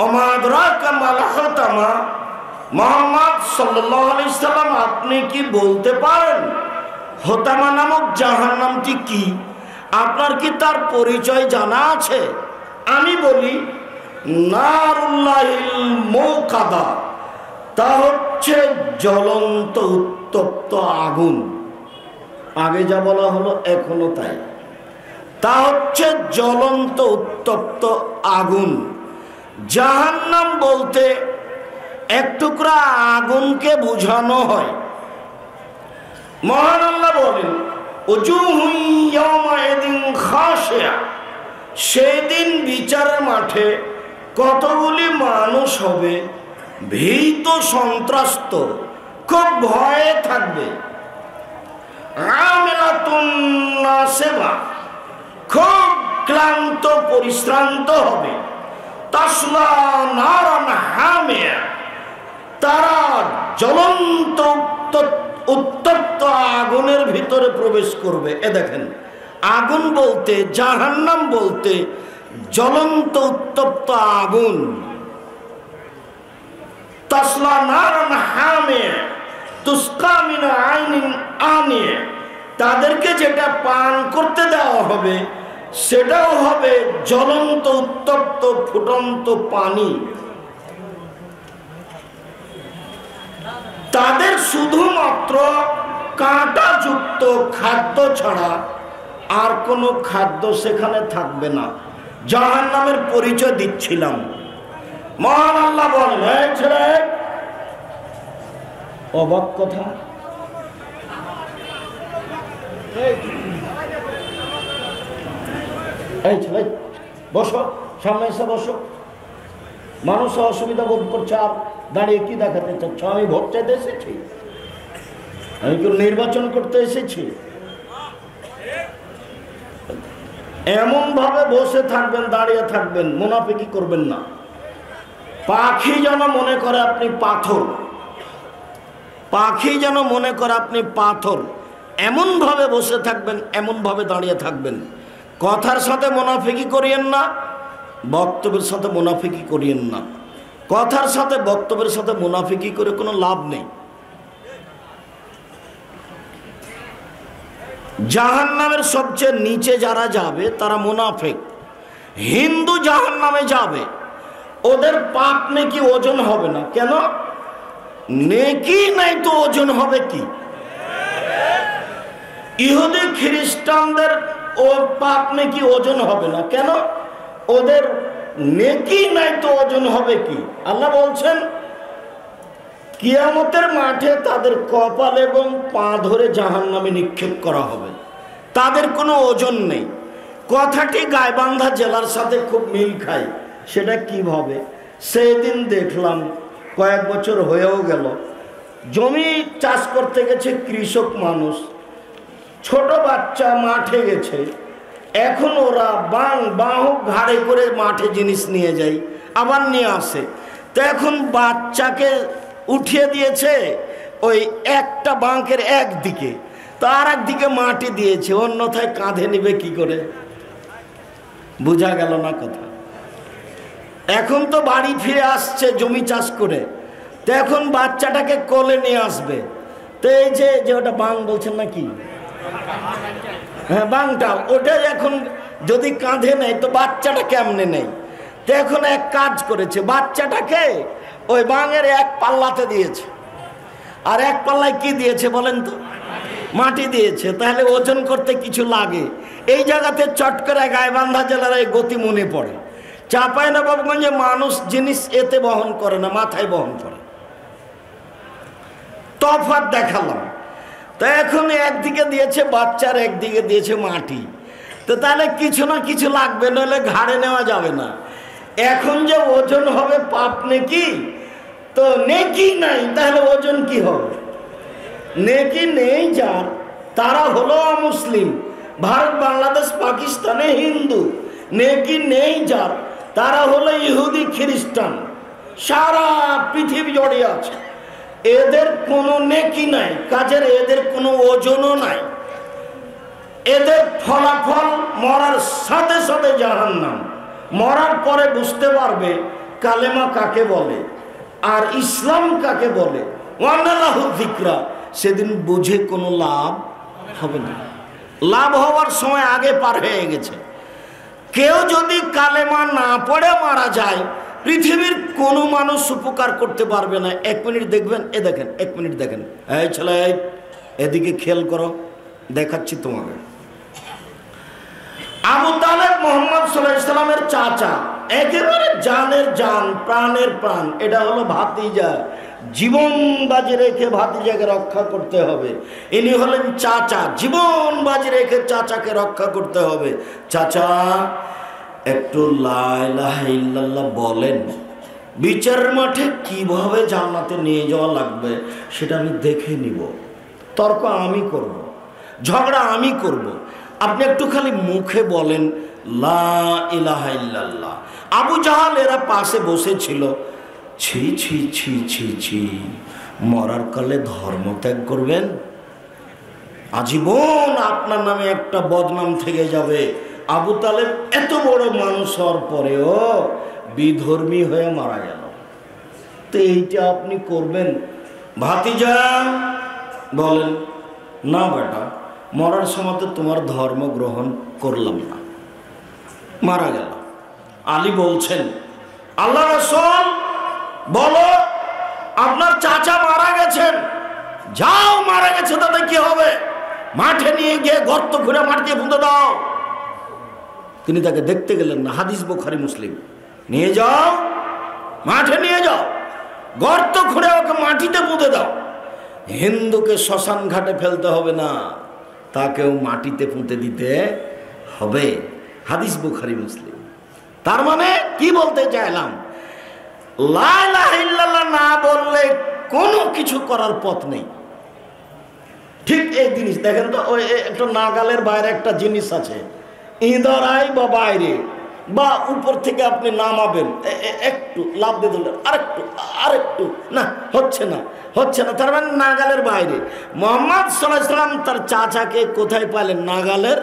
S1: ওমা আদরাকা মাল হোতামা, মুহাম্মদ সাল্লাল্লাহু আলাইহি সাল্লাম আপনি কি বলতে পারেন হোতামা নামক জাহান্নামটি কি? আপনার কি তার পরিচয় জানা আছে? আমি বলি নারুল্লাহিল মুকাদা, তা হচ্ছে জ্বলন্ত উত্তপ্ত আগুন। আগে যা বলা হলো এখনো তাই, তা হচ্ছে জ্বলন্ত উত্তপ্ত আগুন। জাহান্নাম বলতে এক টুকরা আগুনকে বোঝানো হয়। মহান আল্লাহ বলেন উজুহুন ইয়াওমাইদিন খাশিয়া, সেদিন বিচারের মাঠে কতগুলি মানুষ হবে ভীত সন্ত্রস্ত, খুব ভয়ে থাকবে। আমিলাতুন নাসিবা, খুব ক্লান্ত পরিশ্রান্ত হবে। তাসলা নারান হামিয়া, তারা জ্বলন্ত উত্তপ্ত আগুনের ভিতরে প্রবেশ করবে। এ দেখেন, আগুন বলতে জাহান্নাম বলতে জ্বলন্ত উত্তপ্ত আগুন। তাসলা নারান হামিয়া তুসকা মিন আইনিন আনিয়া, তাদেরকে যেটা পান করতে দেওয়া হবে সেটাও হবে জ্বলন্ত উত্তপ্ত ফুটন্ত পানি। তাদের শুধুমাত্র কাঁটাযুক্ত খাদ্য ছাড়া আর কোনো খাদ্য সেখানে থাকবে না। জাহান্নামের পরিচয় দিচ্ছিলাম। মহান আল্লাহ বলেন, এই ছেলে, অবাক কথা, এই ছেলে বসো, সামনে এসে বসো। মানুষ অসুবিধা বোধ করছে, আর দাঁড়িয়ে কি দেখাতে চাচ্ছ? আমি ভোট চাইতে এসেছি? আমি কেউ নির্বাচন করতে এসেছি? এমন ভাবে বসে থাকবেন, দাঁড়িয়ে থাকবেন, মুনাফিকি করবেন না। পাখি যেন মনে করে আপনি পাথর, পাখি যেন মনে করে আপনি পাথর, এমন ভাবে বসে থাকবেন, এমন ভাবে দাঁড়িয়ে থাকবেন। কথার সাথে মুনাফিকি করিয়েন না, বক্তব্যের সাথে মুনাফিকি করিয়েন না। কথার সাথে বক্তব্যের সাথে মুনাফিকি করে কোনো লাভ নেই। জাহান্নামের সবচেয়ে নিচে যারা যাবে তারা মুনাফিক। হিন্দু জাহান্নামে যাবে, ওদের পাপ নেকি ওজন হবে না। কেন? নেকি নাই তো ওজন হবে কি? ইহুদি খ্রিস্টানদের ও পাপ নেকি ওজন হবে না। কেন? ওদের নেকি নাই তো ওজন হবে কি? আল্লাহ বলছেন কিয়ামতের মাঠে তাদের কপাল এবং পা ধরে জাহান্নামে নিক্ষেপ করা হবে, তাদের কোনো ওজন নেই। কথাটি গাইবান্ধা জেলার সাথে খুব মিল খায়। সেটা কিভাবে? সেদিন দেখলাম, কয়েক বছর হয়েও গেল, জমি চাষ করতে গেছে কৃষক মানুষ, ছোট বাচ্চা মাঠে গেছে। এখন ওরা বাহক ঘাড়ে করে মাঠে জিনিস নিয়ে যায়, আবার নিয়ে আসে। তো এখন বাচ্চাকে উঠিয়ে দিয়েছে ওই একটা বাঁকের একদিকে, তো আর একদিকে মাটি দিয়েছে, অন্যথায় কাঁধে নিবে কি করে? বোঝা গেল না কথা? এখন তো বাড়ি ফিরে আসছে জমি চাষ করে, তো এখন বাচ্চাটাকে কোলে নিয়ে আসবে। তো এই যে ওটা বাং বলছেন নাকি, হ্যাঁ বাংটা, ওটা এখন যদি কাঁধে নেয় তো বাচ্চাটা কেমনে নেই? তো এখন এক কাজ করেছে, বাচ্চাটাকে ওই বাঙের এক পাল্লাতে দিয়েছে। আর এক পাল্লায় কি দিয়েছে বলেন তো? মাটি দিয়েছে, তাহলে ওজন করতে কিছু লাগে। এই জায়গাতে চট করে গাইবান্ধা জেলার এই গতি মনে পড়ে। চাঁপাইনবাবগঞ্জে মানুষ জিনিস এতে বহন করে না, মাথায় বহন করে। তফাৎ দেখালাম। তো এখন একদিকে দিয়েছে বাচ্চার, একদিকে দিয়েছে মাটি। তো তাহলে কিছু না কিছু লাগবে, নইলে ঘাড়ে নেওয়া যাবে না। এখন যে ওজন হবে পাপ নেকি, তো নেকি নাই, তাহলে ওজন কি হবে? নেকি নেই যার, তারা হলো অমুসলিম। ভারত, বাংলাদেশ, পাকিস্তানে হিন্দু। নেকি নেই যার, তারা হলো ইহুদি, খ্রিস্টান। সারা পৃথিবী জড়িয়ে আছে। এদের কোনো নেকি নাই, কাজের এদের কোনো ওজনও নাই। এদের ফলাফল মরার সাথে সাথে জাহান্নাম। মরার পরে বুঝতে পারবে কালেমা কাকে বলে আর ইসলাম কাকে বলে। ওয়ান্নাল্লাহু যিকরা, সেদিন বুঝে কোনো লাভ হবে না। লাভ হওয়ার সময় আগে পার হয়ে গেছে। কেউ যদি কালেমা না পড়ে মারা যায়, পৃথিবীর কোনো মানুষ উপকার করতে পারবে না। 1 মিনিট দেখবেন, এ দেখেন, 1 মিনিট দেখেন। এই ছেলে, এদিকে খেয়াল করো, দেখাচ্ছি তোমাকে। আবু তালেব মুহাম্মদ সাল্লাল্লাহু আলাইহি সাল্লামের চাচা, একেবারে জানের জান, প্রাণের প্রাণ। এটা হলো ভাতিজা। জীবন বাজি রেখে ভাতিজাকে রক্ষা করতে হবে। ইনি হলেন চাচা। জীবন বাজি রেখে চাচাকে রক্ষা করতে হবে। চাচা, একটু লা ইলাহা ইল্লাল্লাহ বলেন। বিচারের মাঠে কিভাবে জান্নাতে নিয়ে যাওয়া লাগবে সেটা আমি দেখে নিব। তর্ক আমি করব, ঝগড়া আমি করব। আপনি একটু খালি মুখে বলেন লা ইলাহা ইল্লাল্লাহ। আবু জাহাল এরা পাশে বসেছিল। ছি ছি ছি ছি ছি, মরার কালে ধর্ম ত্যাগ করবেন? আজীবন আপনার নামে একটা বদনাম থেকে যাবে। আবু তালেব এত বড় মানুষ হওয়ার পরেও বিধর্মী হয়ে মারা গেল। তো এইটা আপনি করবেন? ভাতিজা বলেন, না বেটা, মরার সময় তো তোমার ধর্ম গ্রহণ করলাম না। মারা গেল। আলী বলছেন, আল্লাহ রাসূল বলো, আপনার চাচা মারা গেছেন। যাও, মারা গেছে, তাতে কি হবে? মাঠে নিয়ে গিয়ে গর্ত খুঁড়ে মাটিতে পুঁতে দাও। তিনি তাকে দেখতে গেলেন না। হাদিস বুখারী মুসলিম। নিয়ে যাও, মাঠে নিয়ে যাও, গর্ত খুঁড়ে ওকে মাটিতে পুঁতে দাও। হিন্দুকে শ্মশান ঘাটে ফেলতে হবে না, তাকেও মাটিতে পুঁতে দিতে হবে। হাদিস বুখারী মুসলিম। তার মানে কি বলতে চাইলাম, লা ইলাহা ইল্লাল্লাহ না বললে কোনো কিছু করার পথ নেই। ঠিক এই জিনিস দেখেন তো, ওই একটা নাগালের বাইরে একটা জিনিস আছে, ইঁদরাই বা বাইরে বা উপর থেকে আপনি নামাবেন, একটু লাভ দিয়ে ধরলেন, আরেকটু না, হচ্ছে না, হচ্ছে না, তার মানে নাগালের বাইরে। মুহাম্মদ সাল্লাল্লাহু আলাইহি সাল্লাম তার চাচাকে কোথায় পাইলেন? নাগালের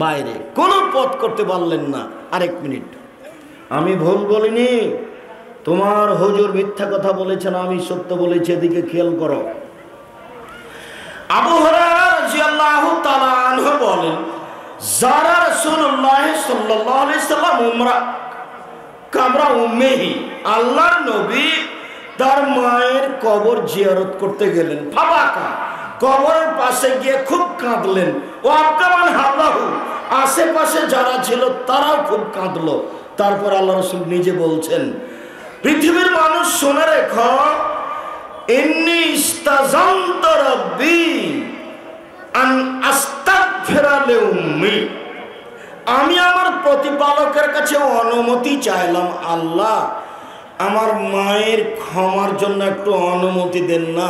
S1: বাইরে। কোনো পথ করতে পারলেন না। আরেক মিনিট, আমি ভুল বলিনি, তোমার হুজুর মিথ্যা কথা বলেছেন, আমি সত্য বলেছি, এদিকে খেয়াল করো। আবু হুরায়রা রাদিয়াল্লাহু তাআলা আনহু বলেন, যারা রাসূলুল্লাহ সাল্লাল্লাহু আলাইহি সাল্লাম উমরা কাবরা উম্মেহি, আল্লাহর নবী তার মায়ের কবর জিয়ারত করতে গেলেন। ফাবাকা, কবরের পাশে গিয়ে খুব কাঁদলেন। ও আব্দামান হাওলাহু, আশেপাশে যারা ছিল তারাও খুব কাঁদলো। তারপর আল্লাহ রাসূল নিজে বলছেন, পৃথিবীর মানুষ শুনে রেখো, ইন্নী ইস্তাযানতু রাব্বি আন আস্তাগফিরা লিউম্মি, আমি আমার প্রতিপালকের কাছে অনুমতি চাইলাম, আল্লাহ আমার মায়ের ক্ষমার জন্য একটু অনুমতি দেন না,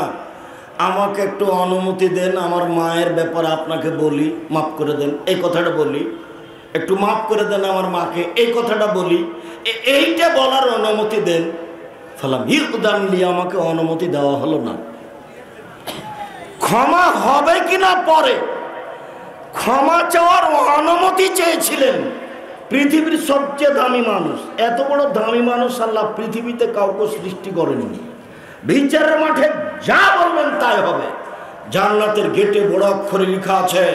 S1: আমাকে একটু অনুমতি দেন, আমার মায়ের ব্যাপারে আপনাকে বলি, মাফ করে দেন, এই কথাটা বলি, একটু মাফ করে দেন আমার মাকে, এই কথাটা বলি, এইটা বলার অনুমতি দেন। ফালাম ইউদান লি, আমাকে অনুমতি দেওয়া হলো না। ক্ষমা হবে কিনা পরে, ক্ষমা চাওয়ার অনুমতি চেয়েছিলেন পৃথিবীর সবচেয়ে দামি মানুষ। এত বড় দামি মানুষ আল্লাহ পৃথিবীতে কাউকে সৃষ্টি করেননি। বিচারের মাঠে যা বলবেন তাই হবে। জান্নাতের গেটে বড় অক্ষরে লেখা আছে,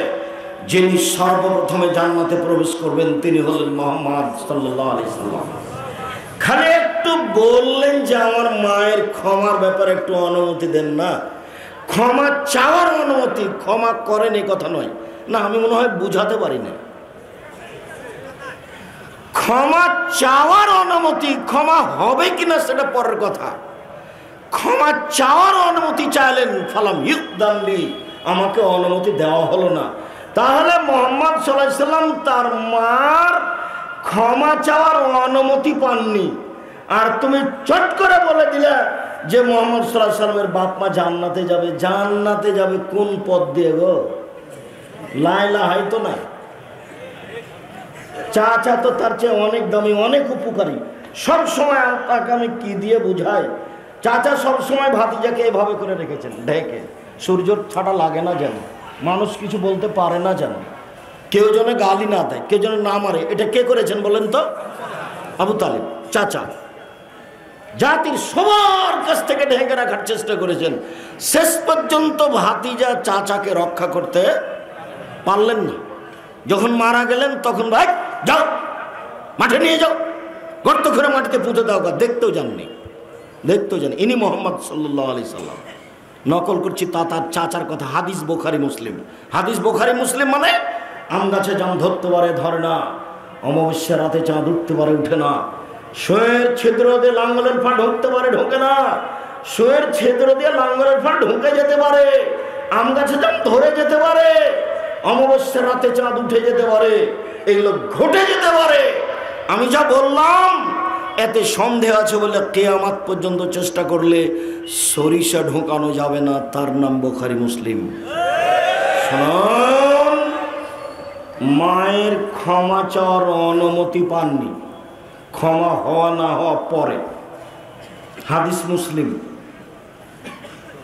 S1: যিনি সর্বপ্রথমে জান্নাতে প্রবেশ করবেন তিনি হলেন মুহাম্মদ সাল্লাল্লাহু আলাইহি সাল্লাম। খালি একটু বললেন যে আমার মায়ের ক্ষমার ব্যাপারে একটু অনুমতি দেন না, ক্ষমা চাওয়ার অনুমতি, ক্ষমা করেন এই কথা নয় না, আমি মনে হয় বুঝাতে পারি না। ক্ষমা চাওয়ার অনুমতি, ক্ষমা হবে কিনা সেটা পরের কথা। ক্ষমা চাওয়ার অনুমতি চাইলেন, ফালাম ইউদাল্লি, আমাকে অনুমতি দেওয়া হলো না। তাহলে মুহাম্মদ সাল্লাল্লাহু আলাইহি সাল্লাম তার মার ক্ষমা চাওয়ার অনুমতি পাননি, আর তুমি চট করে বলে দিলে যে মুহাম্মদ সাল্লাল্লাহু আলাইহি সাল্লামের বাপ মা জান্নাতে যাবে। জান্নাতে যাবে কোন পথ দিয়ে গো? লা ইলাহা তো না। চাচা তো তার চেয়ে অনেক দামি, অনেক উপকারী। সব সময় আপনাকে আমি কি দিয়ে বুঝাই, চাচা সব সময় ভাতিজাকে এভাবে করে রেখেছেন ঢেকে, সূর্যর ছাটা লাগে না যেন, মানুষ কিছু বলতে পারে না যেন, কেউ যেন গালি না দেয়, কেউ যেন না মারে। এটা কে করেছেন বলেন তো? আবু তালিব চাচা জাতির সবার কাছ থেকে ঢেকে রাখার চেষ্টা করেছেন। শেষ পর্যন্ত ভাতিজা চাচাকে রক্ষা করতে পারলেন না। যখন মারা গেলেন তখন ভাই যাও মাঠে নিয়ে যাও, গর্ত করে মাটিতে পুঁতে দাও। দেখতেও যাননি, দেখতেও জানি। ইনি মোহাম্মদ সাল্লাল্লাহু আলাইহি সাল্লাম। নকল করছি তা তার চাচার কথা। হাদিস বুখারী মুসলিম। হাদিস বুখারী মুসলিম মানে আম গাছে জাম ধরতে পারে ধরে না, অমাবস্যা রাতে চাঁদ উঠতে পারে উঠে না, শোয়ের ছিদ্র দিয়ে লাঙ্গলের ফা ঢুকতে পারে ঢোকে না, শোয়ের ছিদ্র দিয়ে লাঙ্গলের ফা ঢুকে যেতে পারে, আম গাছে জাম ধরে যেতে পারে, অমাবস্যা রাতে চাঁদ উঠে যেতে পারে, এগুলো ঘটে যেতে পারে। আমি যা বললাম এতে সন্দেহ আছে বলে কিয়ামত পর্যন্ত চেষ্টা করলে সরিষা ঢোকানো যাবে না। তার নাম বুখারী মুসলিম। শুনুন, মায়ের ক্ষমা চাওয়ার অনুমতি পাননি, ক্ষমা হওয়া না হওয়া পরে। হাদিস মুসলিম।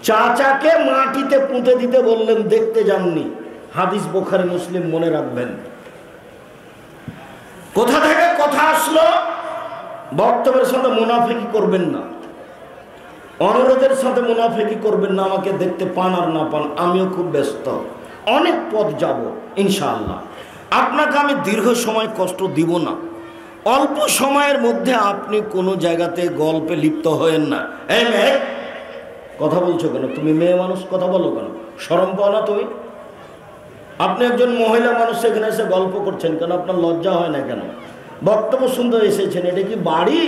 S1: চাচাকে মাটিতে পুঁতে দিতে বললেন, দেখতে যাননি। হাদিস বুখারী মুসলিম, মনে রাখবেন। কোথা থেকে কথা আসলো? বক্তব্যের সাথে মুনাফিকি করবেন না, অনুরোধের সাথে মুনাফিকি করবেন না। আমাকে দেখতে পান আর না পান, আমিও খুব ব্যস্ত, অনেক পথ যাব ইনশাআল্লাহ। আপনাকে আমি দীর্ঘ সময় কষ্ট দিব না। অল্প সময়ের মধ্যে আপনি কোনো জায়গাতে গল্পে লিপ্ত হয়েন না। এই মেয়ে, কথা বলছো কেন? তুমি মেয়ে মানুষ, কথা বলো কেন? শরম পাও না তুমি? আপনি একজন মহিলা মানুষ, এখানে এসে গল্প করছেন কেন? আপনার লজ্জা হয় না কেন? বক্তব্য শুনতে এসেছেন, এটা কি বাড়ি?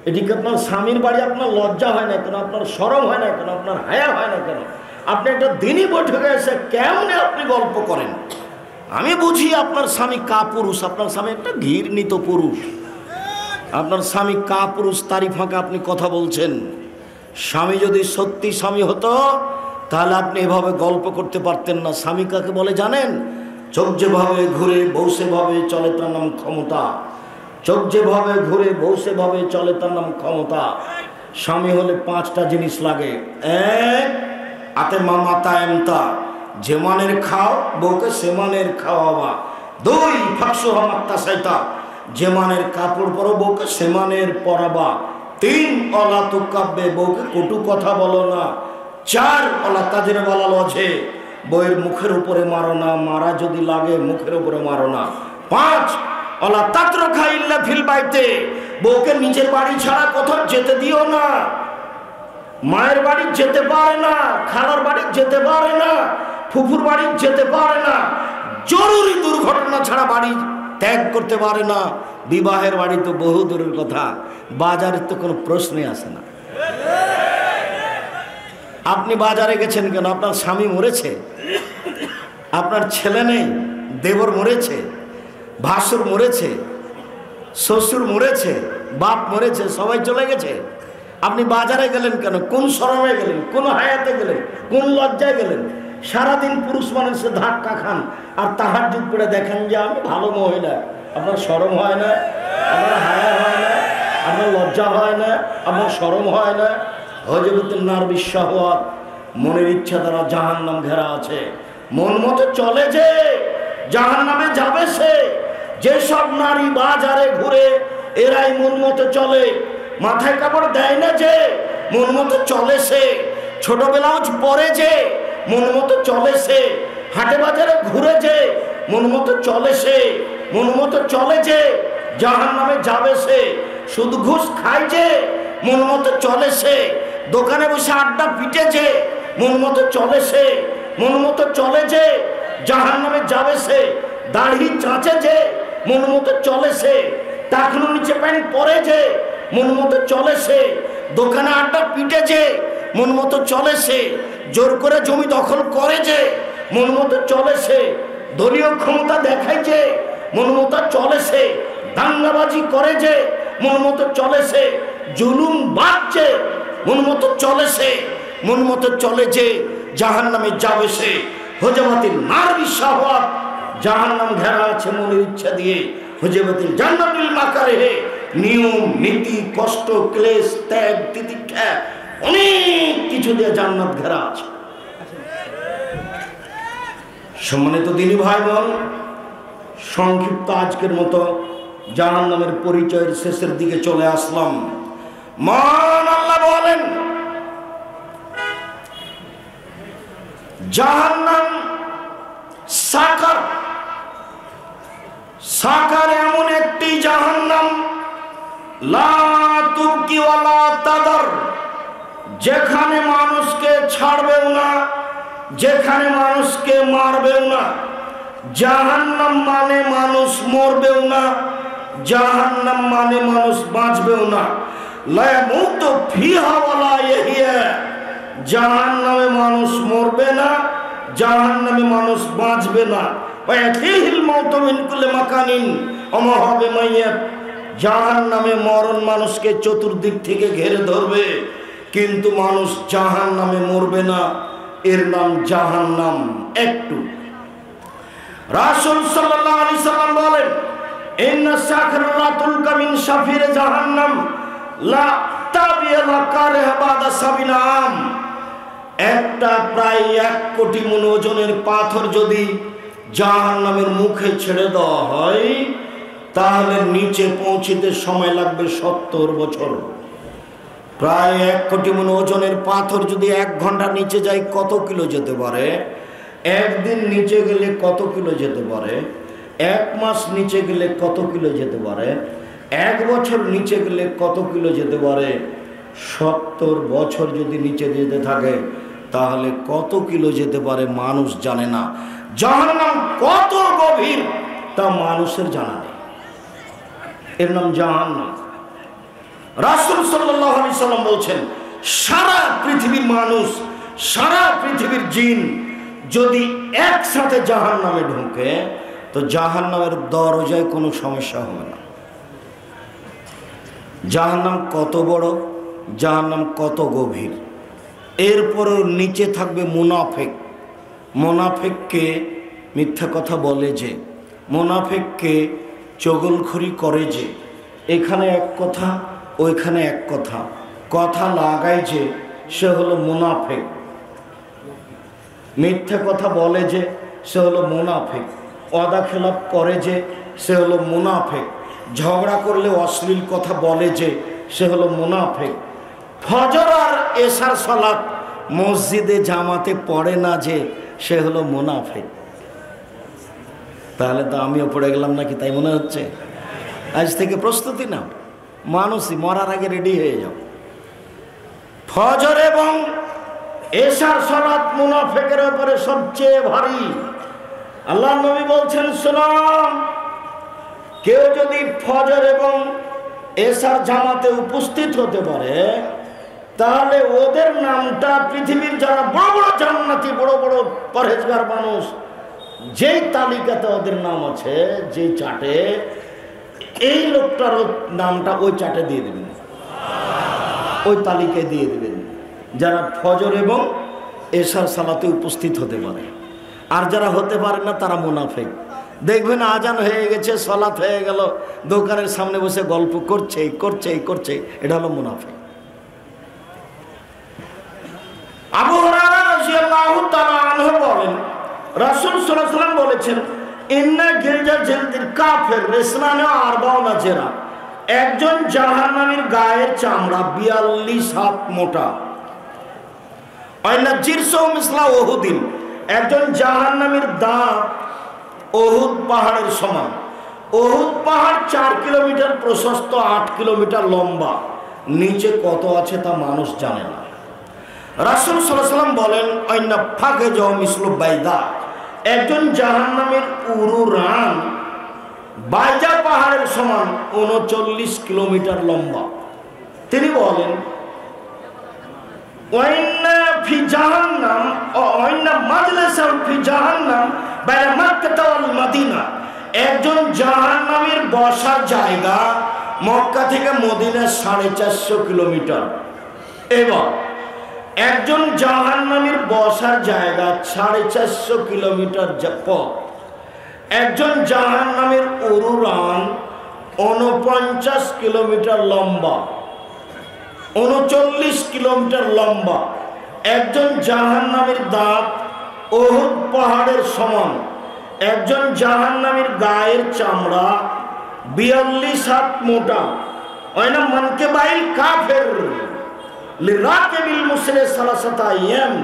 S1: এটি কি আপনার স্বামীর বাড়ি? আপনার লজ্জা হয় না কেন? আপনার শরম হয় না কেন? আপনার হায়া হয় না কেন? আপনি একটা দিনই বৈঠকে এসে কেমনে আপনি গল্প করেন? আমি বুঝি আপনার স্বামী কাপুরুষ, আপনার স্বামী একটা ঘৃণিত পুরুষ, আপনার স্বামী কাপুরুষ, তারই ফাঁকে আপনি কথা বলছেন। স্বামী যদি সত্যি স্বামী হতো তাহলে আপনি এভাবে গল্প করতে পারতেন না। স্বামী কাকে বলে জানেন? চোখ যেভাবে ঘুরে বউ সেভাবে চলে, তার নাম ক্ষমতা। চোখ যেভাবে ঘুরে বউ সেভাবে চলে, তার নাম ক্ষমতা। স্বামী হলে 5টা জিনিস লাগে। 1, আতে মামাতা এমতা, যেমানের খাও বউকে সেমানের খাওয়াবা। 2, ফাঁকসু হামাত্তা সাইতা, যেমানের কাপড় পরো বউকে সেমানের পরাবা। 3, অলা তুকাব্বে, বউকে কটু কথা বলো না। 4, অলা তাজের বলা লজে, বউয়ের মুখের উপরে মারো না, মারা যদি লাগে মুখের উপরে মারো না। 5, অলা তাত্র খাইল্লা ফিল বাইতে, বউকে নিজের বাড়ি ছাড়া কোথাও যেতে দিও না। মায়ের বাড়ি যেতে পারে না, খালার বাড়ি যেতে পারে না, ফুফুর বাড়ি যেতে পারে না, জরুরি দুর্ঘটনা ছাড়া বাড়ি ত্যাগ করতে পারে না। বিবাহের বাড়ি তো বহু দূরের কথা, বাজারের তো কোনো প্রশ্নই আসে না। আপনি বাজারে গেছেন কেন? আপনার স্বামী মরেছে, আপনার ছেলে নেই, দেবর মরেছে, ভাসুর মরেছে, শ্বশুর মরেছে, বাপ মরেছে, সবাই চলে গেছে। আপনি বাজারে গেলেন কেন? কোন শরমে গেলেন? কোন হায়াতে গেলেন? কোন লজ্জায় গেলেন? সারাদিন পুরুষ মানুষের ধাক্কা খান আর তাহাজ্জুদ পড়ে দেখেন যে আমি ভালো মহিলা। আপনার শরম হয় না? আপনার হায়া হয় না? আপনার লজ্জা হয় না? আপনার শরম হয় না? হযরতুন নার বিশ্বহাওয়াত, মনের ইচ্ছা দ্বারা জাহান্নাম ঘেরা আছে। মন মতো চলে যে জাহান্নামে যাবে সে। যেসব নারী বাজারে ঘুরে এরাই মন মতো চলে, মাথায় কাপড় দেয় না যে মন মতো চলে সে, ছোট ব্লাউজ পরে যে মন মতো চলে সে, হাটে বাজারে ঘুরে যে মন মতো চলে সে, মন মতো চলে যে জাহান্নামে যাবে সে। সুদ ঘুষ খায় যে মন মতো চলে সে, দোকানে বসে আড্ডা পিটে যে মন মতো চলে সে, মন মতো চলে যে জাহান্নামে যাবে সে, দাড়ি চাঁচে যে মন মতো চলে সে, টাকনু নিচে প্যান্ট পরে যে মন মতো চলে সে, দোকানে আড্ডা পিটে যে মন মতো চলে সে, জোর করে জমি দখল করে যে মন মতো চলে সে, দলীয় ক্ষমতা দেখায় যে মন মতো চলে সে, দাঙ্গাবাজি করে যে মন মতো চলে সে, জুলুম বাড়ছে মন মতো চলে সে, মন মতো চলে যে জাহান্নামে যাবে সে। হজমাতিল নারী শাহওয়াত, জাহান্নাম ঘেরা আছে মনের ইচ্ছা দিয়ে। হজমাতিল জান্নাতুল মাকারিহে, নিয়ম নীতি কষ্ট ক্লেশ ত্যাগ তিতিক্ষা অনেক কিছু দিয়ে জান্নাত ঘেরা আছে। সম্মানিত দিনী ভাই বোন, সংক্ষিপ্ত আজকের মতো জাহান্নামের পরিচয়ের শেষের দিকে চলে আসলাম। মান আল্লাহ বলেন, জাহান্নাম সাকার, সাকার এমন একটি জাহান্নাম, লা তুবকি ওয়ালা তাদার, যেখানে মানুষকে ছাড়বেও না, যেখানে মানুষকে মারবেও না। জাহান্নাম মানে মানুষ মরবেও না, জাহান্নাম মানে মানুষ বাঁচবেও না। লা ইয়ামুতু ফিহা ওয়ালা ইয়াহইয়া, জাহান্নামে মানুষ মরবে না, জাহান্নামে মানুষ বাঁচবে না। ওয়ায়াতিহিল মাউতু মিন কুল্লি মাকানিন ওয়া মা হুয়া বিমাইয়্যিত, জাহান্নামে মরণ মানুষকে চতুর্দিক থেকে ঘিরে ধরবে, কিন্তু মানুষ জাহান্নামে মরবে না। এর নাম জাহান্নাম একটু। রাসূল সাল্লাল্লাহু আলাইহি সাল্লাম বলেন, ইন্না সাকরাতুল কামিন শাফির জাহান্নাম লা তাবিয়ালা কারহা বাদা সাবিনা আম। একটা প্রায় 1 কোটি মণ ওজনের পাথর যদি জাহান্নামের মুখে ছেড়ে দেওয়া হয়, তাহলে নিচে পৌঁছতে সময় লাগবে 70 বছর। প্রায় 1 কোটি মণ ওজনের পাথর যদি 1 ঘন্টা নিচে যায় কত কিলো যেতে পারে? একদিন নিচে গেলে কত কিলো যেতে পারে? 1 মাস নিচে গেলে কত কিলো যেতে পারে? 1 বছর নিচে গেলে কত কিলো যেতে পারে? 70 বছর যদি নিচে যেতে থাকে তাহলে কত কিলো যেতে পারে মানুষ জানে না। জাহান্নাম কত গভীর তা মানুষের জানা নেই। এর নাম জাহান্নাম। রাসূল সাল্লাল্লাহু আলাইহি সাল্লাম বলছেন, সারা পৃথিবীর মানুষ, সারা পৃথিবীর জিন যদি একসাথে জাহান্নামে ঢোকে তো জাহান্নামের দরজায় কোনো সমস্যা হবে না। জাহান্নাম কত বড়, জাহান্নাম কত গভীর। এরপরও নিচে থাকবে মুনাফিক। মুনাফিককে মিথ্যা কথা বলে যে, মুনাফিককে চগলখড়ি করে যে, এখানে এক কথা ওইখানে এক কথা, কথা লাগায় যে, সে হলো মুনাফিক। মিথ্যা কথা বলে যে, সে হলো মুনাফিক। ওয়াদা খেলাপ করে যে, সে হলো মুনাফিক। ঝগড়া করলে অশ্লীল কথা বলে যে, সে হলো মুনাফিক। ফজর আর এশার সালাত মসজিদে জামাতে পড়ে না যে, সে হলো মুনাফিক। তাহলে তো আমিও পড়ে গেলাম নাকি তাই মনে হচ্ছে? আজ থেকে প্রস্তুতি নাও, মানুষই মরার আগে রেডি হয়ে যাও। ফজর এবং এশার সালাত মুনাফিকের উপরে সবচেয়ে ভারী। আল্লাহ নবী বলছেন, শুনুন, কেউ যদি ফজর এবং এশার জামাতে উপস্থিত হতে পারে তাহলে ওদের নামটা পৃথিবীর যারা বড় বড় জান্নাতি, বড় বড় পরহেজগার মানুষ, যেই তালিকাতে ওদের নাম আছে, যে চাটে, এই লোকটার নামটা ওই চাটে দিয়ে দেবেন, ওই তালিকায় দিয়ে দেবেন, যারা ফজর এবং এশার সালাতে উপস্থিত হতে পারে। আর যারা হতে পারে না তারা মুনাফিক। দেখবেন আজান হয়ে গেছে, সালাত হয়ে গেল, দোকানের সামনে বসে গল্প করছে করছে করছে, এটা হলো মুনাফিক। আবু হুরায়রা রাদিয়াল্লাহু তাআলা আনহু বলেন, রাসূল সাল্লাল্লাহু আলাইহি ওয়াসাল্লাম বলেছেন, ইন্না গিলজা জিলদিল কাফির রিসলানা আরবাউনা জিরা, একজন জাহান্নামীর গায়ের চামড়া 42 হাত মোটা। আইনা জিরসু মিসলা উহুদিন, একজন জাহান্নামীর দাঁত উহুদ পাহাড়ের সমান। উহুদ পাহাড় 4 কিলোমিটার প্রশস্ত, 8 কিলোমিটার লম্বা। নিচে কত আছে তা মানুষ জানে না। রাসূল সাল্লাল্লাহু আলাইহি ওয়াসাল্লাম বলেন, আইনা ফাকে যাও মিসলু বাইদা, একজন জাহান্নামের উরু রান বাইজা পাহাড়ের সমান ৩৯ কিলোমিটার লম্বা। তিনি বলেন ওয়াইন্না ফি জাহান্নাম ওয়াইন্না মাজলিসান ফি জাহান্নাম বাইনা মক্কা ওয়াল মদিনা, একজন জাহান্নামীর বসার জায়গা মক্কা থেকে মদিনা 450 কিলোমিটার। এবং একজন জাহান্নামীর বসার জায়গা 450 কিলোমিটার পথ। একজন জাহান্নামীর উরুরান 49 কিলোমিটার লম্বা, 39 কিলোমিটার লম্বা। একজন জাহান্নামীর দাঁত উহুদ পাহাড়ের সমান। একজন জাহান্নামীর গায়ের চামড়া 42 হাত মোটা। ওয়াইনা মানকিবাইল কাফির লিরাকিবিল মুসলিম সালাসাতা আইয়াম,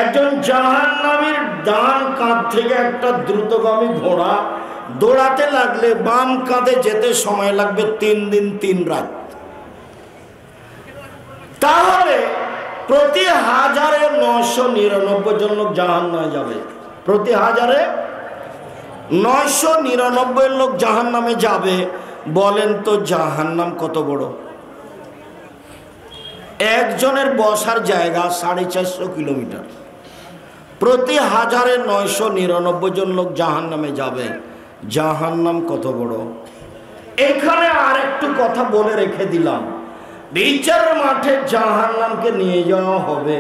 S1: একজন জাহান্নামীর ডান কাঁধ থেকে একটা দ্রুতগামী ঘোড়া দৌড়াতে লাগলে বাম কাঁধে যেতে সময় লাগবে 3 দিন 3 রাত। তাহলে প্রতি 1000-এ 999 জন লোক জাহান্নামে যাবে। প্রতি 1000-এ 999 লোক জাহান্নামে যাবে। বলেন তো জাহান্নাম কত বড়? একজনের বসার জায়গা 450 কিলোমিটার। প্রতি 1000-এ 999 জন লোক জাহান্নামে যাবে। জাহান্নাম কত বড়? এখানে আরেকটু কথা বলে রেখে দিলাম, বিচার মাঠে জাহান্নামকে নিয়ে যাওয়া হবে,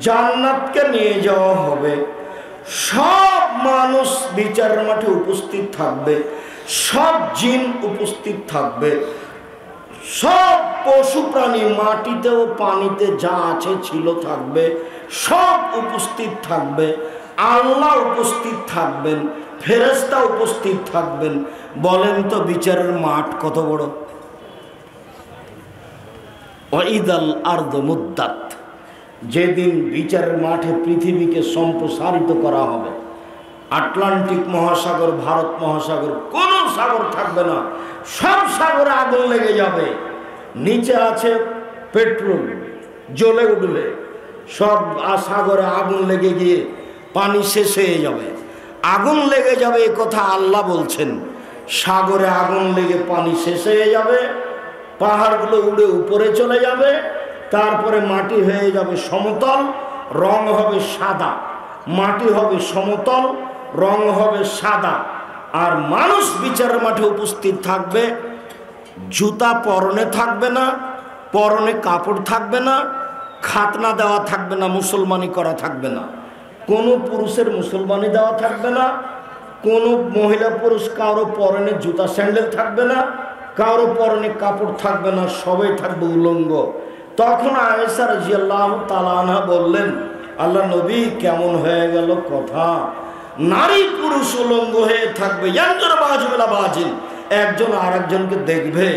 S1: জান্নাতকে নিয়ে যাওয়া হবে। সব মানুষ বিচারের মাঠে উপস্থিত থাকবে, সব জিন উপস্থিত থাকবে, সব পশু প্রাণী মাটিতে ও পানিতে যা আছে ছিল থাকবে, সব উপস্থিত থাকবে। আল্লাহ উপস্থিত থাকবেন, ফেরেশতা উপস্থিত থাকবেন। বলেন তো বিচারের মাঠ কত বড়? ওয়াইদাল আরদু মুদ্দাত, যেদিন বিচারের মাঠে পৃথিবীকে সম্প্রসারিত করা হবে, আটলান্টিক মহাসাগর, ভারত মহাসাগর, কোনো সাগর থাকবে না, সব সাগরে আগুন লেগে যাবে। নিচে আছে পেট্রোল, জ্বলে উঠবে, সব সাগরে আগুন লেগে গিয়ে পানি শেষ হয়ে যাবে। আগুন লেগে যাবে এ কথা আল্লাহ বলছেন। সাগরে আগুন লেগে পানি শেষ হয়ে যাবে, পাহাড়গুলো উড়ে উপরে চলে যাবে, তারপরে মাটি হয়ে যাবে সমতল, রং হবে সাদা। মাটি হবে সমতল, রং হবে সাদা। আর মানুষ বিচারের মাঠে উপস্থিত থাকবে, জুতা পরনে থাকবে না, পরনে কাপড় থাকবে না, খাতনা দেওয়া থাকবে না, মুসলমানি করা থাকবে না, কোনো পুরুষের মুসলমানি দেওয়া থাকবে না, কোনো মহিলা পুরুষ কারো পরনে জুতা স্যান্ডেল থাকবে না, কারো পরনে কাপড় থাকবে না, সবাই থাকবে উলঙ্গ। তখন আয়েশা রাদিয়াল্লাহু তাআলা আনহা বললেন, আল্লাহ নবী কেমন হয়ে গেল কথা, নারী পুরুষ উলঙ্গ হয়ে থাকবে, ইয়ানজুর বাজুলা বাজিল, একজন আরেকজনকে দেখবে।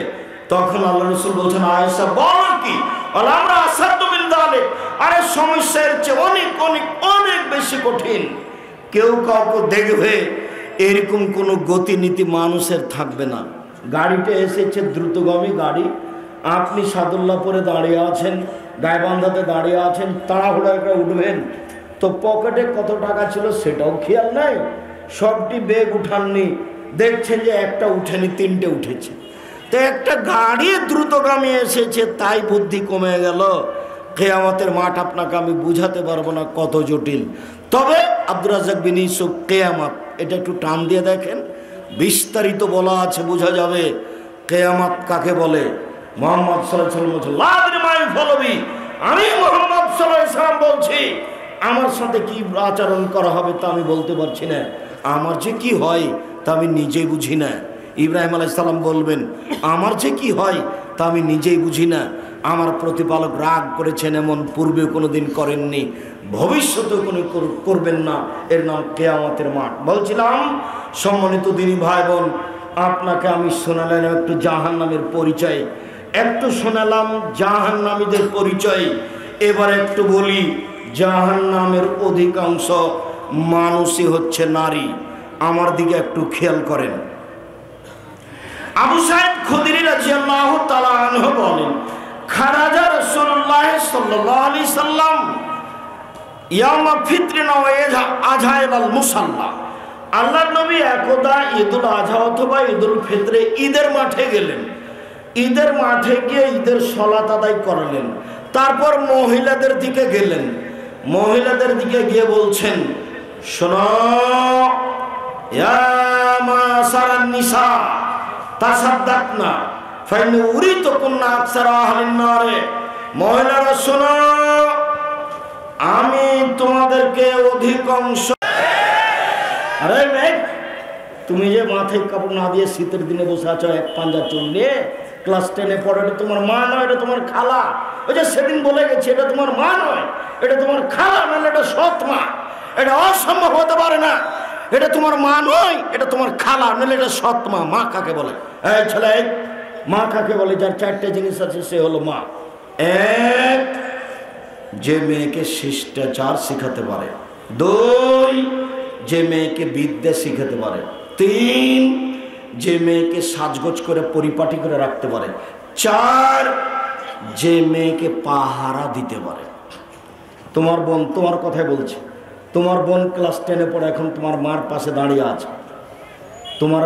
S1: তখন আল্লাহ রাসূল বলছেন, আয়েশা বলো কি? আমরা আসাদু মিন যালিক, আরে সমস্যার চেয়ে অনেক অনেক অনেক বেশি কঠিন। কেউ কাউকে দেখবে, এরকম কোনো গতিনীতি মানুষের থাকবে না। গাড়িতে এসেছে দ্রুতগামী গাড়ি, আপনি সাদুল্লাহপুরে দাঁড়িয়ে আছেন, গাইবান্ধাতে দাঁড়িয়ে আছেন, তাড়াহুড়া করে উঠবেন, তো পকেটে কত টাকা ছিল সেটাও খেয়াল নাই, সবটি ব্যাগ উঠাননি, দেখছেন যে একটা উঠেনি, 3টে উঠেছে। তো একটা গাড়ি দ্রুতগামী এসেছে, তাই বুদ্ধি কমে গেল। কিয়ামতের মাঠ আপনাকে আমি বুঝাতে পারবো না কত জটিল। তবে আব্দুর রাজ্জাক বিন ইউসুফ কিয়ামত, এটা একটু টান দিয়ে দেখেন, বিস্তারিত বলা আছে, বোঝা যাবে কিয়ামত কাকে বলে। মুহাম্মদ সাল্লাল্লাহু আলাইহি ওয়াসাল্লাম লা আদরি মা ইউফালু, আমি মুহাম্মদ সাল্লাল্লাহু আলাইহি ওয়াসাল্লাম বলছি, আমার সাথে কি আচরণ করা হবে তা আমি বলতে পারছি না, আমার যে কি হয় তা আমি নিজেই বুঝি না। ইব্রাহিম আলাইহিস সালাম বলবেন, আমার যে কি হয় তা আমি নিজেই বুঝি না। আমার প্রতিপালক রাগ করেছেন এমন পূর্বে কোনোদিন করেননি, ভবিষ্যতেও কোনো করবেন না। এর নাম কিয়ামতের মাঠ। বলছিলাম সম্মানিত দিনী ভাই বোন, আপনাকে আমি শোনালাম একটু জাহান্নামের পরিচয়, একটু শোনালাম জাহান্নামীদের পরিচয়। এবার একটু বলি, জাহান্নামের অধিকাংশ মানুষই হচ্ছে নারী। আমার দিকে একটু খেয়াল করেন। আবু সাঈদ খুদরি রাদিয়াল্লাহু তাআলা আনহু বলেন, খারাজা রাসূলুল্লাহ সাল্লাল্লাহু আলাইহি সাল্লাম ইয়ামা ফিতরিনা ওয়া আযহা ইলাল মুসাল্লা, আল্লাহর নবী একদা ঈদুল আযহা অথবা ঈদুল ফিতরে ঈদের মাঠে গেলেন। ঈদের মাঠে গিয়ে ঈদের সালাত আদায় করলেন। তারপর মহিলাদের দিকে গেলেন। মহিলাদের দিকে গিয়ে বলছেন, শোনো ইয়া মাসারান নিসা তাসাদ্দাকনা ফাইন উরিতুকুন্না আকসারা আহলিন নারে, মহিলারা শোনো, আমি তোমাদেরকে অধিকাংশ। আরে মেঘ, তুমি যে মাথায় কাপড় না দিয়ে শীতের দিনে বসে আছো এক পাঞ্জা চুল নিয়ে, ক্লাস 10-এ পড়ে, এটা তোমার মা নয়, এটা তোমার খালা। ওই যে সেদিন বলে গেছে, এটা তোমার মা নয়, এটা তোমার খালা, মানে এটা সৎ মা। এটা অসম্ভব হতে পারে না, এটা তোমার মা নয়, এটা তোমার খালা, নাহলে এটা সৎ মা। মা কাকে বলে? এই ছেলে, মা কাকে বলে? যার 4টে জিনিস আছে সে হলো মা। এক, যে মেয়েকে শিষ্টাচার শিখাতে পারে। 2, যে মেয়েকে বিদ্যা শিখাতে পারে। 3, যে মেয়েকে সাজগোজ করে পরিপাটি করে রাখতে পারে। 4, যে মেয়েকে পাহারা দিতে পারে। তোমার বোন, তোমার কথাই বলছে, তোমার বোন ক্লাস 10-এ পড়ে, এখন তোমার মার পাশে দাঁড়িয়ে আছে। তোমার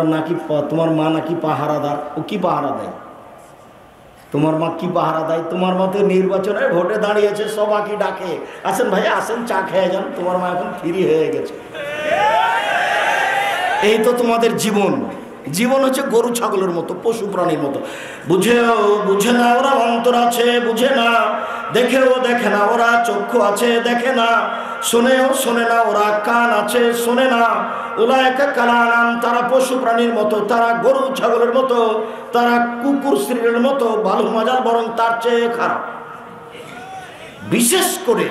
S1: মা নাকি পাহারাদার। ও কি পাহারা দেয়? তোমার মা কি পাহারা দেয়? তোমার মতে নির্বাচনে ভোটে দাঁড়িয়েছে, সবাইকে ডাকে, আসেন ভাই আসেন, চা খেয়ে যান। তোমার মা এখন ফ্রি হয়ে গেছে। এই তো তোমাদের জীবন। জীবন হচ্ছে গরু ছাগলের মতো, পশু প্রাণীর মতো। বুঝে না ওরা, অন্তর আছে বুঝে না, দেখেও দেখে না ওরা, চক্ষু আছে দেখে না, শোনেও শোনে না ওরা, কান আছে শোনে না। উলাইকা কালানাম, তারা পশু প্রাণীর মতো, তারা গরু ছাগলের মতো, তারা কুকুর শ্রীর মতো, ভালো মজার, বরং তার চেয়ে খারাপ। বিশেষ করে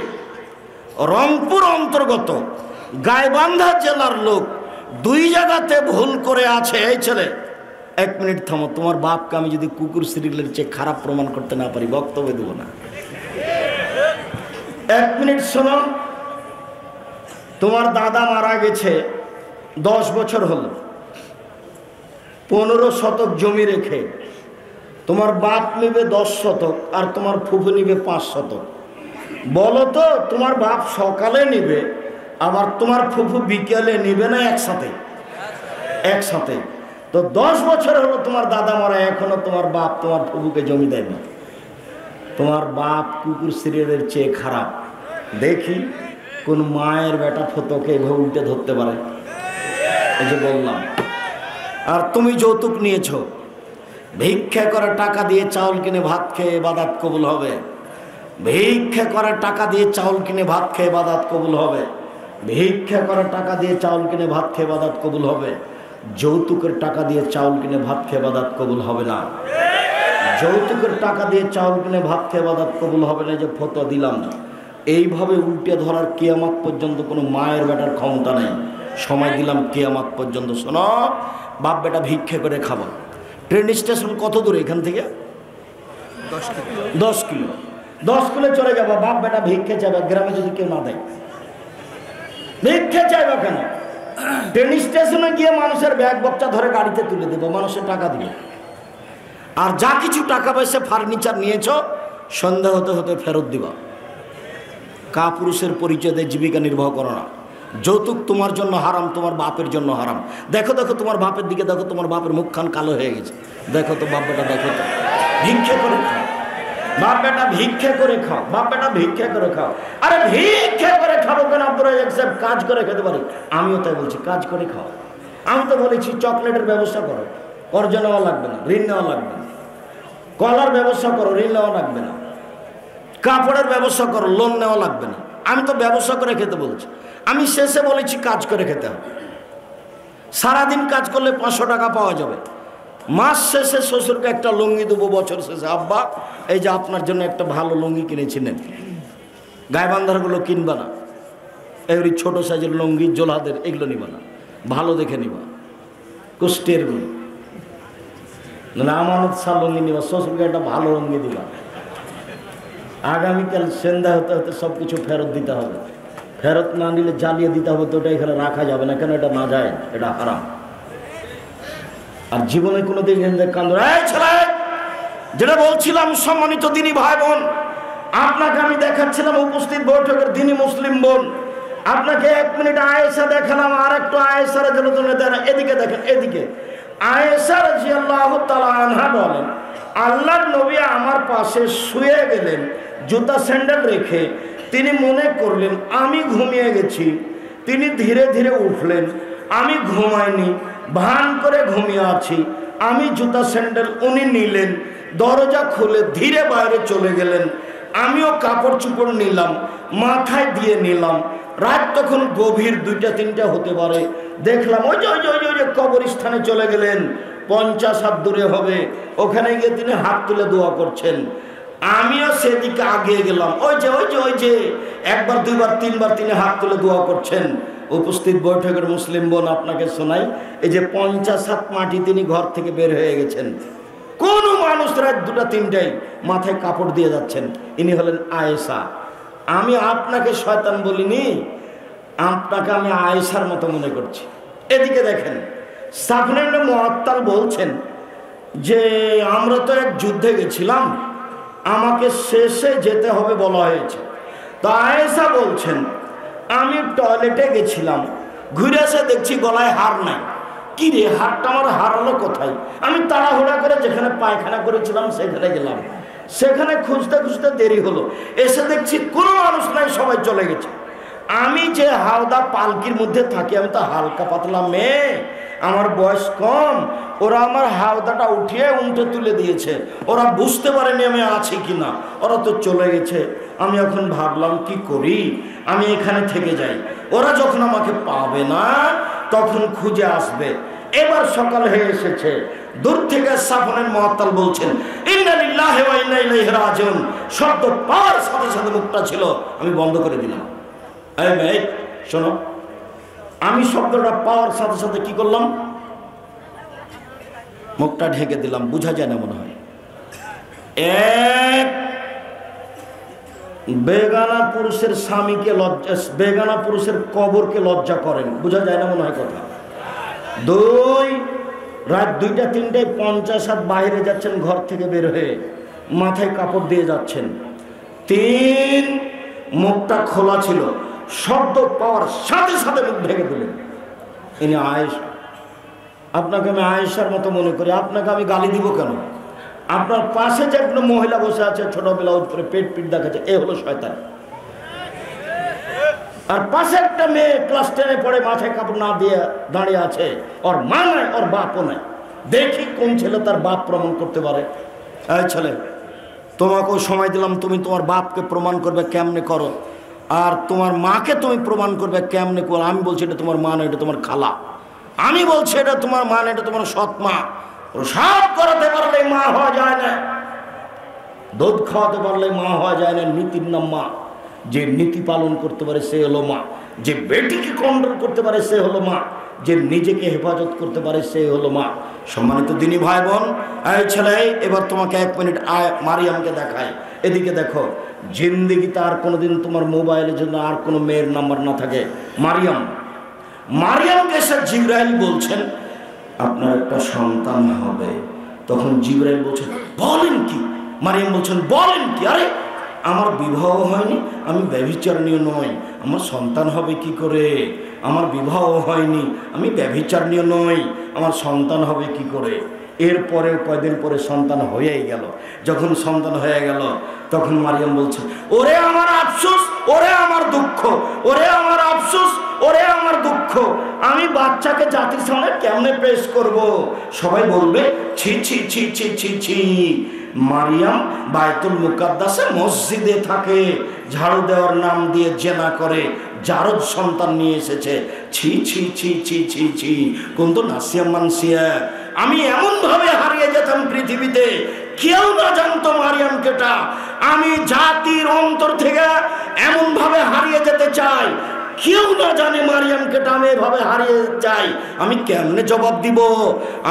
S1: রংপুর অন্তর্গত গাইবান্ধা জেলার লোক 2 জায়গাতে ভুল করে আছে। এই ছেলে, 1 মিনিট থামো। তোমার বাপকে আমি যদি কুকুর সিরিয়ালের চেয়ে খারাপ প্রমাণ করতে না পারি, বক্তব্য দেব না। 1 মিনিট শোনো। তোমার দাদা মারা গেছে 10 বছর হলো, 15 শতক জমি রেখে। তোমার বাপ নেবে 10 শতক আর তোমার ফুফু নিবে 5 শতক। বলো তো, তোমার বাপ সকালে নিবে আবার তোমার ফুফু বিকেলে নিবে না একসাথে? একসাথে। তো 10 বছর হলো তোমার দাদা মারা, এখনো তোমার বাপ তোমার ফুফুকে জমি দেয় না। তোমার বাপ কুকুর সিরিয়ালের চেয়ে খারাপ। দেখি কোন মায়ের বেটা ফতোকে এভাবে উল্টে ধরতে পারে। এই যে বললাম। আর তুমি যৌতুক নিয়েছো, ভিক্ষা করে টাকা দিয়ে চাউল কিনে ভাত খেয়ে ইবাদত কবুল হবে। ভিক্ষা করে টাকা দিয়ে চাউল কিনে ভাত খেয়ে ইবাদত কবুল হবে। ভিক্ষা করে টাকা দিয়ে চাউল কিনে ভাত খেয়ে ইবাদত কবুল হবে। যৌতুকের টাকা দিয়ে চাউল কিনে ভাত খেয়ে ইবাদত কবুল হবে না। যৌতুকের টাকা দিয়ে চাউল কিনে ভাত খেয়ে ইবাদত কবুল হবে না। যে ফতোয়া দিলাম না, এইভাবে উল্টে ধরার কিয়ামত পর্যন্ত কোনো মায়ের বেটার ক্ষমতা নেই। সময় দিলাম কিয়ামত পর্যন্ত। শোনো, বাপ বেটা ভিক্ষা করে খাবো। ট্রেন স্টেশন কত দূরে এখান থেকে? 10 কিলো। 10 কিলো চলে যাবো, বাপ বেটা ভিক্ষে চাইবে। গ্রামে যদি কেউ না দেয়, ভিক্ষে চাইবে কেন? ট্রেন স্টেশনে গিয়ে মানুষের ব্যাগ বক্তা ধরে গাড়িতে তুলে দেবো, মানুষের টাকা দিবে। আর যা কিছু টাকা পয়সা ফার্নিচার নিয়েছ, সন্ধ্যা হতে হতে ফেরত দিবা। কাপুরুষের পরিচয় দিয়ে জীবিকা নির্বাহ করো না। যৌতুক তোমার জন্য হারাম, তোমার বাপের জন্য হারাম। দেখো দেখো তোমার বাপের দিকে দেখো, তোমার বাপের মুখখান কালো হয়ে গেছে। দেখো তো বাপ বেটা, দেখো তো। ভিক্ষে করে খাও বাপ বেটা, ভিক্ষে করে খাও বাপ বেটা, ভিক্ষে করে খাও। আরে ভিক্ষে করে খাবো কেন? আপনারা একসাথে কাজ করে খেতে পারি। আমিও তাই বলছি, কাজ করে খাও। আমি তো বলেছি চকলেটের ব্যবস্থা করো, কর্জ নেওয়া লাগবে না, ঋণ নেওয়া লাগবে না। কলার ব্যবস্থা করো, ঋণ নেওয়া লাগবে না। কাপড়ের ব্যবস্থা করো, লোন নেওয়া লাগবে না। আমি তো ব্যবসা করে খেতে বলছি। আমি শেষে বলেছি কাজ করে খেতে হবে। সারাদিন কাজ করলে 500 টাকা পাওয়া যাবে। মাস শেষে শ্বশুরকে একটা লুঙ্গি দেবো, বছর শেষে আব্বা এই যে আপনার জন্য একটা ভালো লুঙ্গি কিনেছিলেন। গাইবান্ধারগুলো কিনবা না, এই ছোট সাইজের লুঙ্গি জোলাদের এগুলো নিবা না, ভালো দেখে নিবা। কুষ্টের গুলো না, আমানত শাহ লুঙ্গি নিবা। শ্বশুরকে একটা ভালো লুঙ্গি দিবা। আগামীকাল সন্ধ্যা হতে হতে সব কিছু ফেরত দিতে হবে। ফেরত না নিলে জ্বালিয়ে দিতে হবে। তো ওটা এখানে রাখা যাবে না, কেন? এটা না যায়, এটা হারাম। আর জীবনে কোনোদিন কান্দ। যেটা বলছিলাম, সম্মানিত দিনী ভাই বোন, আপনাকে আমি দেখাচ্ছিলাম উপস্থিত বৈঠকের দিনই মুসলিম বোন, আপনাকে 1 মিনিট আয়েশা দেখালাম, আর একটু আয়েশার জন্য দেন। এদিকে দেখেন, এদিকে আয়েশা রাদিয়াল্লাহু তাআলা আনহা বলেন, আল্লাহর নবী আমার পাশে শুয়ে গেলেন জুতা স্যান্ডেল রেখে। তিনি মনে করলেন আমি ঘুমিয়ে গেছি। তিনি ধীরে ধীরে উঠলেন। আমি ঘুমাইনি, ভান করে ঘুমিয়ে আছি। আমি জুতা স্যান্ডেল, উনি নিলেন, দরজা খুলে ধীরে বাইরে চলে গেলেন। আমিও কাপড় চোপড় নিলাম, মাথায় দিয়ে নিলাম। রাত তখন গভীর 2টা-3টা হতে পারে। দেখলাম ওই যে কবরস্থানে চলে গেলেন, 50 হাত দূরে হবে। ওখানে গিয়ে তিনি হাত তুলে দোয়া করছেন। আমিও সেদিকে আগিয়ে গেলাম। ওই যে 1বার 2বার 3বার তিনি হাত তুলে দোয়া করছেন। উপস্থিত বৈঠকের মুসলিম বোন, আপনাকে শোনাই, এই যে 50 হাত মাটি তিনি ঘর থেকে বের হয়ে গেছেন। কোন মানুষ রাত 2টা-3টায় মাথায় কাপড় দিয়ে যাচ্ছেন? ইনি হলেন আয়েশা। আমি আপনাকে শয়তান বলিনি, আপনাকে আমি আয়েশার মতো মনে করছি। এদিকে দেখেন, সাফওয়ান ইবনে মুআত্তাল বলছেন যে আমরা তো এক যুদ্ধে গেছিলাম, আমাকে শেষে যেতে হবে বলা হয়েছে। তো আয়েশা বলছেন আমি টয়লেটে গেছিলাম, ঘুরে এসে দেখছি গলায় হার নাই। কি রে, হারটা আমার হারালো কোথায়? আমি তাড়াহুড়া করে যেখানে পায়খানা করেছিলাম সেখানে গেলাম। সেখানে খুঁজতে খুঁজতে দেরি হলো। এসে দেখছি কোনো মানুষ নাই, সবাই চলে গেছে। আমি যে হাওদা পালকির মধ্যে থাকি, আমি তো হালকা পাতলা মেয়ে, আমার বয়স কম। ওরা আমার হাওদাটা উঠিয়ে উল্টে তুলে দিয়েছে। ওরা বুঝতে পারেনি আমি আছি কিনা, ওরা তো চলে গেছে। আমি এখন ভাবলাম কি করি, আমি এখানে থেকে যাই। ওরা যখন আমাকে পাবে না তখন খুঁজে আসবে। এবার সকাল হয়ে এসেছে। দূর থেকে সাফওয়ান ইবনে মুআত্তাল বলছেন ইন্না লিল্লাহি ওয়া ইন্না ইলাইহি রাজিউন। শব্দ পাওয়ার সাথে সাথে মুখটা ছিল আমি বন্ধ করে দিলাম। এই মেয়ে শোনো, আমি শব্দটা পাওয়ার সাথে সাথে কি করলাম? মুখটা ঢেকে দিলাম। বুঝা যায় না মনে হয়। এক, বেগানা পুরুষের স্বামীকে লজ্জা, বেগানা পুরুষের কবরকে লজ্জা করেন। বুঝা যায় না মনে হয় কথা। 2, রাত 2টা-3টায় 50 হাত বাইরে যাচ্ছেন ঘর থেকে বের হয়ে, মাথায় কাপড় দিয়ে যাচ্ছেন। 3, মুখটা খোলা ছিল। শব্দ পাওয়ার সাথে সাথে মুখ ঢেকে দিলেন। ইনি আয়েশা। আপনাকে আমি আয়েশার মতো মনে করি। আপনাকে আমি গালি দিব কেন? আপনার পাশে যে একটা মহিলা বসে আছে, ছোটবেলা উপরে পেট দেখাচ্ছে, এ হলো শয়তান। আর পাশে একটা মেয়ে ক্লাস 10-এ পড়ে, মাথায় কাপড় না দিয়ে দাঁড়িয়ে আছে। ওর মা নাই, ওর বাপও নাই। দেখি কোন ছেলে তার বাপ প্রমাণ করতে পারে। এই ছেলে, তোমাকেও সময় দিলাম, তুমি তোমার বাপকে প্রমাণ করবে, কেমনে করো। আর তোমার মাকে তুমি প্রমাণ করবে, কেমনে করো। আমি বলছি এটা তোমার মা না, এটা তোমার খালা। আমি বলছি এটা তোমার মা না, এটা তোমার সৎ মা। সব করাতে পারলে মা হওয়া যায় না, দুধ খাওয়াতে পারলে মা হওয়া যায় না। নীতির নাম মা। যে নীতি পালন করতে পারে সে হলো মা। যে বেটিকে কন্ট্রোল করতে পারে সে হলো মা। যে নিজেকে হেফাজত করতে পারে সে হলো মা। সম্মানিত দিনী ভাই বোন, এই ছেলে, এবার তোমাকে 1 মিনিট মারিয়ামকে দেখায়। এদিকে দেখো, জিন্দেগিতে আর কোনোদিন তোমার মোবাইলের জন্য আর কোনো মেয়ের নাম্বার না থাকে। মারিয়ামকে এসে জিবরাইল বলছেন আপনার একটা সন্তান হবে। তখন জিবরাইল বলছেন বলেন কি? মারিয়াম বলছেন বলেন কি? আরে আমার বিবাহ হয়নি, আমি ব্যভিচারিণী নই, আমার সন্তান হবে কি করে? আমার বিবাহ হয়নি, আমি ব্যভিচারিণী নই, আমার সন্তান হবে কি করে? এরপরে কয়দিন পরে সন্তান হয়েই গেল। যখন সন্তান হয়ে গেল তখন মারিয়াম বলছে ওরে আমার আফসোস, ওরে আমার দুঃখ, ওরে আমার আফসোস, ওরে আমার দুঃখ। আমি বাচ্চাকে জাতির সামনে কেমনে পেশ করব? সবাই বলবে ছি ছি ছি ছি ছি ছি। মারিয়াম বাইতুল মুকাদ্দাসে মসজিদে থাকে, ঝাড়ু দেওয়ার নাম দিয়ে জেনা করে জারদ সন্তান নিয়ে এসেছে। ছি ছি ছি ছি ছি ছি। কিন্তু নাসিয়া মানসিয়া, আমি এমন ভাবে হারিয়ে যেতাম পৃথিবীতে, কেউ না জানতো মারিয়াম কেটা। আমি জাতির অন্তর থেকে এমন ভাবে হারিয়ে যেতে চাই, কেউ না জানে মারিয়াম কেটা। আমি এভাবে হারিয়ে যাই, আমি কেমনে জবাব দিব?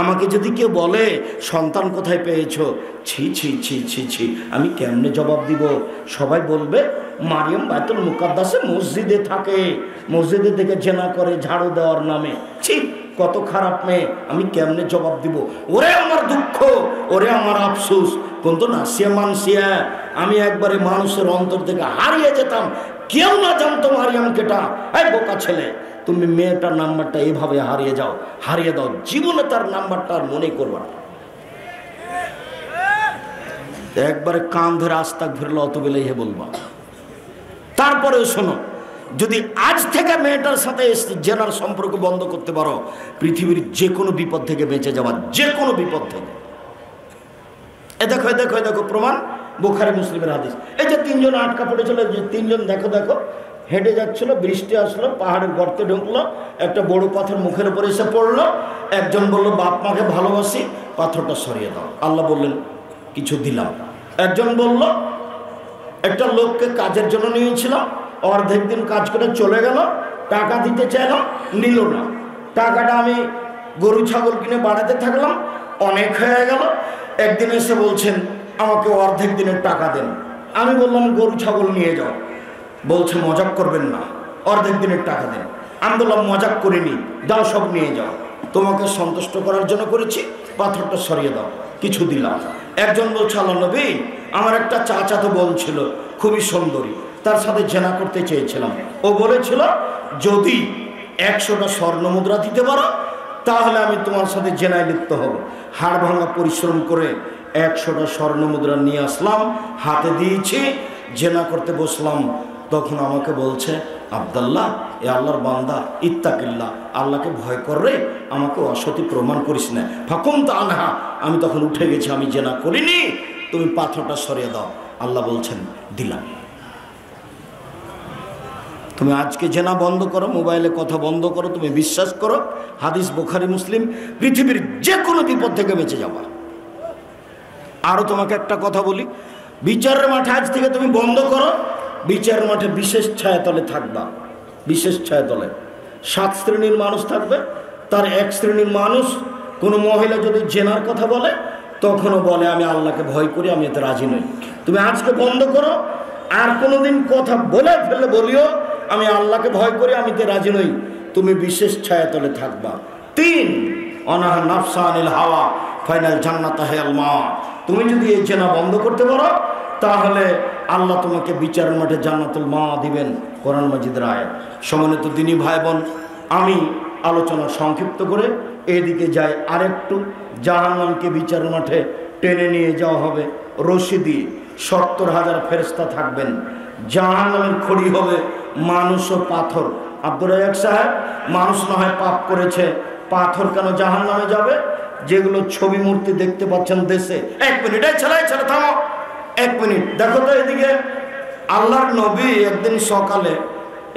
S1: আমাকে যদি কেউ বলে সন্তান কোথায় পেয়েছো, ছি ছি ছি ছি ছি, আমি কেমনে জবাব দিব? সবাই বলবে মারিয়াম বাইতুল মুকাদ্দাসে মসজিদে থাকে, মসজিদে থেকে জেনা করে ঝাড়ু দেওয়ার নামে। ছি, কত খারাপ মেয়ে, আমি কেমনে জবাব দিব? ওরে আমার দুঃখ, ওরে আমার আফসোস, কিন্তু না সে মানসিয়া, আমি একবারে মানুষের অন্তর থেকে হারিয়ে যেতাম, কেউ না জানতো মারিয়াম কেটা। এই বোকা ছেলে, তুমি মেয়েটার নাম্বারটা এইভাবে হারিয়ে যাও, হারিয়ে দাও, জীবনে তার নাম্বারটা আর মনে করবা না। একবারে কান ধরে আস্তাক ফিরলে অত বেলাই হে বলবা। তারপরেও শোনো, যদি আজ থেকে মেয়েটার সাথে জেনার সম্পর্ক বন্ধ করতে পারো, পৃথিবীর যে কোনো বিপদ থেকে বেঁচে যাওয়ার, যে কোনো বিপদ থেকে। এ দেখো এ দেখো এ দেখো প্রমাণ, বুখারী মুসলিমের হাদিস। এই যে তিনজন আটকা পড়েছিল, যে তিনজন দেখো দেখো হেঁটে যাচ্ছিল, বৃষ্টি আসলো, পাহাড়ের গর্তে ঢুকলো, একটা বড় পাথর মুখের উপরে এসে পড়লো। একজন বলল বাপ মাকে ভালোবাসি, পাথরটা সরিয়ে দাও। আল্লাহ বললেন কিছু দিলাম। একজন বলল একটা লোককে কাজের জন্য নিয়েছিলাম, অর্ধেক দিন কাজ করে চলে গেল, টাকা দিতে চাইলাম, নিল না। টাকাটা আমি গরু ছাগল কিনে বাড়াতে থাকলাম, অনেক হয়ে গেল। একদিন এসে বলছেন আমাকে অর্ধেক দিনের টাকা দেন। আমি বললাম গরু ছাগল নিয়ে যাও। বলছে মজাক করবেন না, অর্ধেক দিনের টাকা দেন। আমি বললাম মজাক করিনি, দাও সব নিয়ে যাও, তোমাকে সন্তুষ্ট করার জন্য করেছি, পাথরটা সরিয়ে দাও, কিছু দিলাম। একজন বলছে আল্লাহ নবী, আমার একটা চাচাতো বোন ছিল, খুবই সুন্দরী, তার সাথে জেনা করতে চেয়েছিলাম। ও বলেছিল যদি 100টা স্বর্ণ মুদ্রা দিতে পারো তাহলে আমি তোমার সাথে জেনায় লিপ্ত হব। হাড় ভাঙা পরিশ্রম করে 100টা স্বর্ণ মুদ্রা নিয়ে আসলাম, হাতে দিয়েছি, জেনা করতে বসলাম। তখন আমাকে বলছে আব্দুল্লাহ, এ আল্লাহর বান্দা, ইত্তাকিল্লাহ, আল্লাহকে ভয় কর রে, আমাকে অসতী প্রমাণ করিস না। ফাকুম তা আনহা, আমি তখন উঠে গেছি, আমি জেনা করিনি, তুমি পাথরটা সরিয়ে দাও। আল্লাহ বলছেন দিলাম। তুমি আজকে জেনা বন্ধ করো, মোবাইলে কথা বন্ধ করো, তুমি বিশ্বাস করো, হাদিস বুখারী মুসলিম, পৃথিবীর যে কোনো বিপদ থেকে বেঁচে যাবা। আরও তোমাকে একটা কথা বলি, বিচারের মাঠে আজ থেকে তুমি বন্ধ করো, বিচারের মাঠে বিশেষ ছায়াতলে থাকবা। বিশেষ ছায়াতলে 7 শ্রেণীর মানুষ থাকবে, তার 1 শ্রেণীর মানুষ, কোনো মহিলা যদি জেনার কথা বলে তখনও বলে আমি আল্লাহকে ভয় করি, আমি এতে রাজি নই। তুমি আজকে বন্ধ করো, আর কোনোদিন কথা বলে ফেললে বলিও আমি আল্লাহকে ভয় করি, আমি এতে রাজি নই, তুমি বিশেষ ছায়াতলে থাকবা। 3 অনাহা নাফসা আনিল হাওয়া ফাইনাল জান্নাতা হিয়াল মা। তুমি যদি এই জেনা বন্ধ করতে পারো তাহলে আল্লাহ তোমাকে বিচারের মাঠে জান্নাতুল মা দিবেন। কোরআন মাজিদের আয়াত। সম্মানিত দিনী ভাই বোন, আমি আলোচনা সংক্ষিপ্ত করে এদিকে যাই আরেকটু। জাহান্নামকে বিচারের মাঠে টেনে নিয়ে যাওয়া হবে রশি দিয়ে, 70,000 ফেরেশতা থাকবেন। জাহান্নামের খড়ি হবে মানুষ ও পাথর। আব্দুর রাজ্জাক সাহেব, মানুষ না হয় পাপ করেছে, পাথর কেন জাহান্নামে যাবে? যেগুলো ছবি মূর্তি দেখতে পাচ্ছেন দেশে। 1 মিনিট, এই ছেলে থামো, 1 মিনিট দেখো তো এদিকে। আল্লাহর নবী একদিন সকালে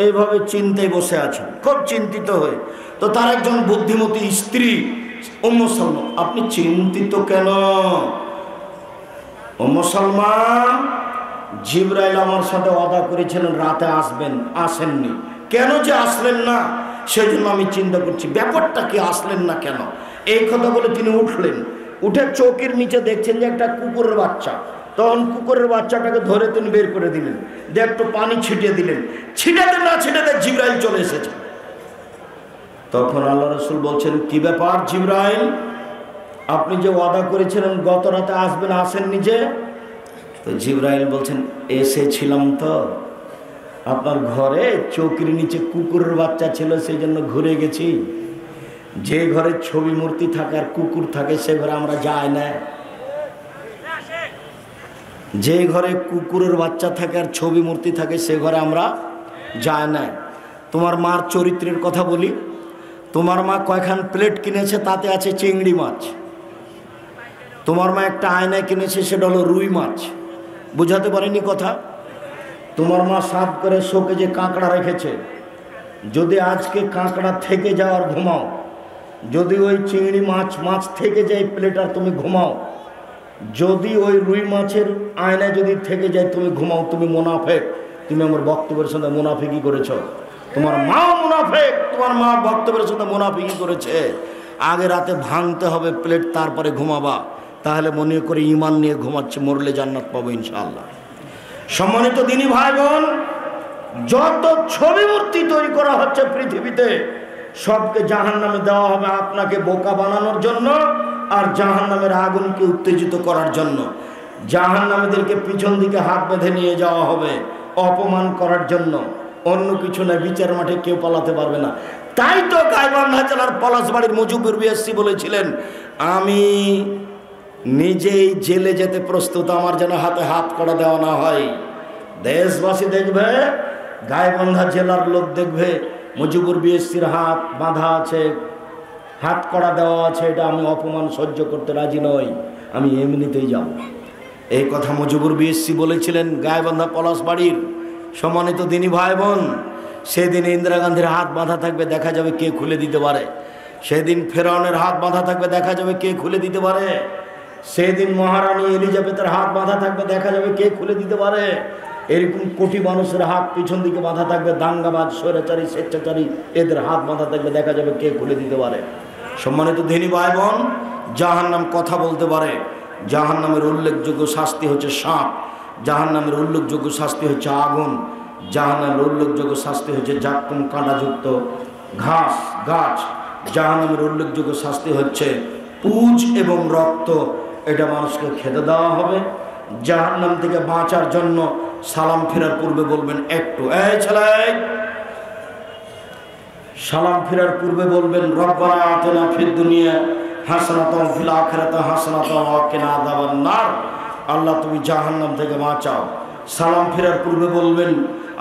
S1: এইভাবে চিন্তায় বসে আছেন, খুব চিন্তিত হয়ে। তো তার একজন বুদ্ধিমতী স্ত্রী উম্মে সালমা, আপনি চিন্তিত কেন? উম্মে সালমা, জিবরাইল আমার সাথে ওয়াদা করেছিলেন রাতে আসবেন, আসেননি, কেন যে আসলেন না সেই জন্য আমি চিন্তা করছি, ব্যাপারটা কি, আসলেন না কেন? এই কথা বলে তিনি উঠলেন, উঠে চৌকির নিচে দেখছেন যে একটা কুকুরের বাচ্চা। তখন কুকুরের বাচ্চাটাকে ধরে তিনি বের করে দিলেন, দিয়ে একটু পানি ছিটিয়ে দিলেন। ছিটাতে না ছিটাতে জিবরাইল চলে এসেছে। তখন আল্লাহ রাসূল বলছেন, কি ব্যাপার জিবরাইল, আপনি যে ওয়াদা করেছিলেন গত রাতে আসবেন, আসেননি যে? তো জিবরাইল বলছেন, এসেছিলাম তো, আপনার ঘরে চৌকির নিচে কুকুরের বাচ্চা ছিল, সেই জন্য ঘুরে গেছি। যে ঘরে ছবি মূর্তি থাকে আর কুকুর থাকে সে ঘরে আমরা যাই না। যে ঘরে কুকুরের বাচ্চা থাকে আর ছবি মূর্তি থাকে সে ঘরে আমরা যাই না। তোমার মার চরিত্রের কথা বলি, তোমার মা কয়খান প্লেট কিনেছে তাতে আছে চিংড়ি মাছ। তোমার মা একটা আয়নায় কিনেছে, সেটা হলো রুই মাছ। বুঝাতে পারিনি কথা? তোমার মা সাফ করে শোকেজে কাঁকড়া রেখেছে, যদি আজকে কাঁকড়া থেকে যাওয়ার ঘুমাও, যদি ওই চিংড়ি মাছ থেকে যায় প্লেট আর তুমি ঘুমাও, যদি ওই রুই মাছের আয়নায় যদি থেকে যায় তুমি ঘুমাও, তুমি মুনাফেক। তুমি আমার বক্তব্যের সাথে মুনাফিকি করেছ। তোমার মা মুনাফেক, তোমার মা বক্তব্যের সাথে মুনাফিকি করেছে। আগে রাতে ভাঙতে হবে প্লেট, তারপরে ঘুমাবা, তাহলে মনে করে ঈমান নিয়ে ঘুমাচ্ছে, মরলে জান্নাত পাবো ইনশাআল্লাহ। সম্মানিত দিনী ভাই বোন, যত ছবি মূর্তি তৈরি করা হচ্ছে পৃথিবীতে সবকে জাহান্নামে দেওয়া হবে আপনাকে বোকা বানানোর জন্য আর জাহান্নামের আগুনকে উত্তেজিত করার জন্য। জাহান্নামীদেরকে পিছন দিকে হাত বেঁধে নিয়ে যাওয়া হবে অপমান করার জন্য, অন্য কিছু না। বিচার মাঠে কেউ পালাতে পারবে না। তাই তো গাইবান্ধা জেলার পলাশবাড়ির মুজিবুর বিএসসি বলেছিলেন, আমি নিজেই জেলে যেতে প্রস্তুত, আমার যেন হাতে হাত কড়া দেওয়া না হয়। দেশবাসী দেখবে, গাইবান্ধা জেলার লোক দেখবে মুজিবুর বিএসসির হাত বাঁধা আছে, হাত কড়া দেওয়া আছে, এটা আমি অপমান সহ্য করতে রাজি নই, আমি এমনিতেই যাব। এই কথা মুজিবুর বিএসসি বলেছিলেন গাইবান্ধা পলাশবাড়ির। সম্মানিত দিনী ভাই বোন, সেদিন ইন্দিরা গান্ধীর হাত বাঁধা থাকবে, দেখা যাবে কে খুলে দিতে পারে। সেদিন ফেরাউনের হাত বাঁধা থাকবে, দেখা যাবে কে খুলে দিতে পারে। সেদিন মহারানী এলিজাবেথের হাত বাঁধা থাকবে, দেখা যাবে কে খুলে দিতে পারে। এরকম কোটি মানুষের হাত পিছন দিকে বাঁধা থাকবে, দাঙ্গাবাজ, স্বৈরাচারী, স্বেচ্ছাচারী, এদের হাত বাঁধা থাকবে, দেখা যাবে কে খুলে দিতে পারে। সম্মানিত দিনী ভাই বোন, জাহান্নাম কথা বলতে পারে। জাহান্নামের উল্লেখযোগ্য শাস্তি হচ্ছে সাপ, জাহান্নামের উল্লেখযোগ্য শাস্তি হচ্ছে আগুন, জাহান্নামের উল্লেখযোগ্য শাস্তি হচ্ছে জাক্কুম কাঁটাযুক্ত ঘাস গাছ, জাহান্নামের উল্লেখযোগ্য শাস্তি হচ্ছে পুঁজ এবং রক্ত, এটা মানুষকে খেতে দেওয়া হবে। জাহান্নাম থেকে বাঁচার জন্য সালাম ফেরার পূর্বে বলবেন একটু, এই ছেলে, সালাম ফেরার পূর্বে বলবেন রব্বানা আতিনা ফিদ দুনিয়া হাসানাতাও ফিল আখিরাতি হাসানাতাও ওয়া কিনা আযাবান নার। আল্লাহ তুমি জাহান্নাম থেকে বাঁচাও। সালাম ফেরার পূর্বে বলবেন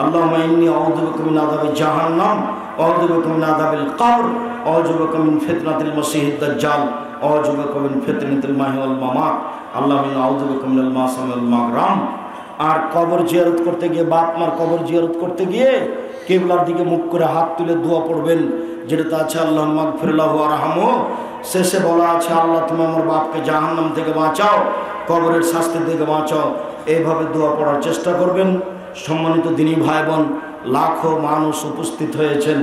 S1: আল্লাহুম্মা ইন্নী আউযু বিকা মিন আযাবি জাহান্নাম ওয়া আউযু বিকা মিন আযাবিল কবর ওয়া আউযু বিকা মিন ফিতনাতিল মাসিহিদ দাজ্জাল ওয়া আউযু বিকা মিন ফিতনাতিল মাহি ওয়াল মামাত। আল্লাহুম্মা ইন্নী আউযু বিকা মিনাল মাসামি ওয়াল মাগরাম। আর কবর জিয়ারত করতে গিয়ে, বাপ মার কবর জিয়ারত করতে গিয়ে কিবলার দিকে মুখ করে হাত তুলে দোয়া পড়বেন, যেটা আছে আল্লাহুম্মা মাগফির লাহু ওয়ারহামহু। শেষে বলা আছে আল্লাহ তুমি আমার বাপকে জাহান্নাম থেকে বাঁচাও, কবরের শাস্তি থেকে বাঁচাও। এইভাবে দোয়া পড়ার চেষ্টা করবেন। সম্মানিত দিনী ভাই বোন, লাখো মানুষ উপস্থিত হয়েছেন।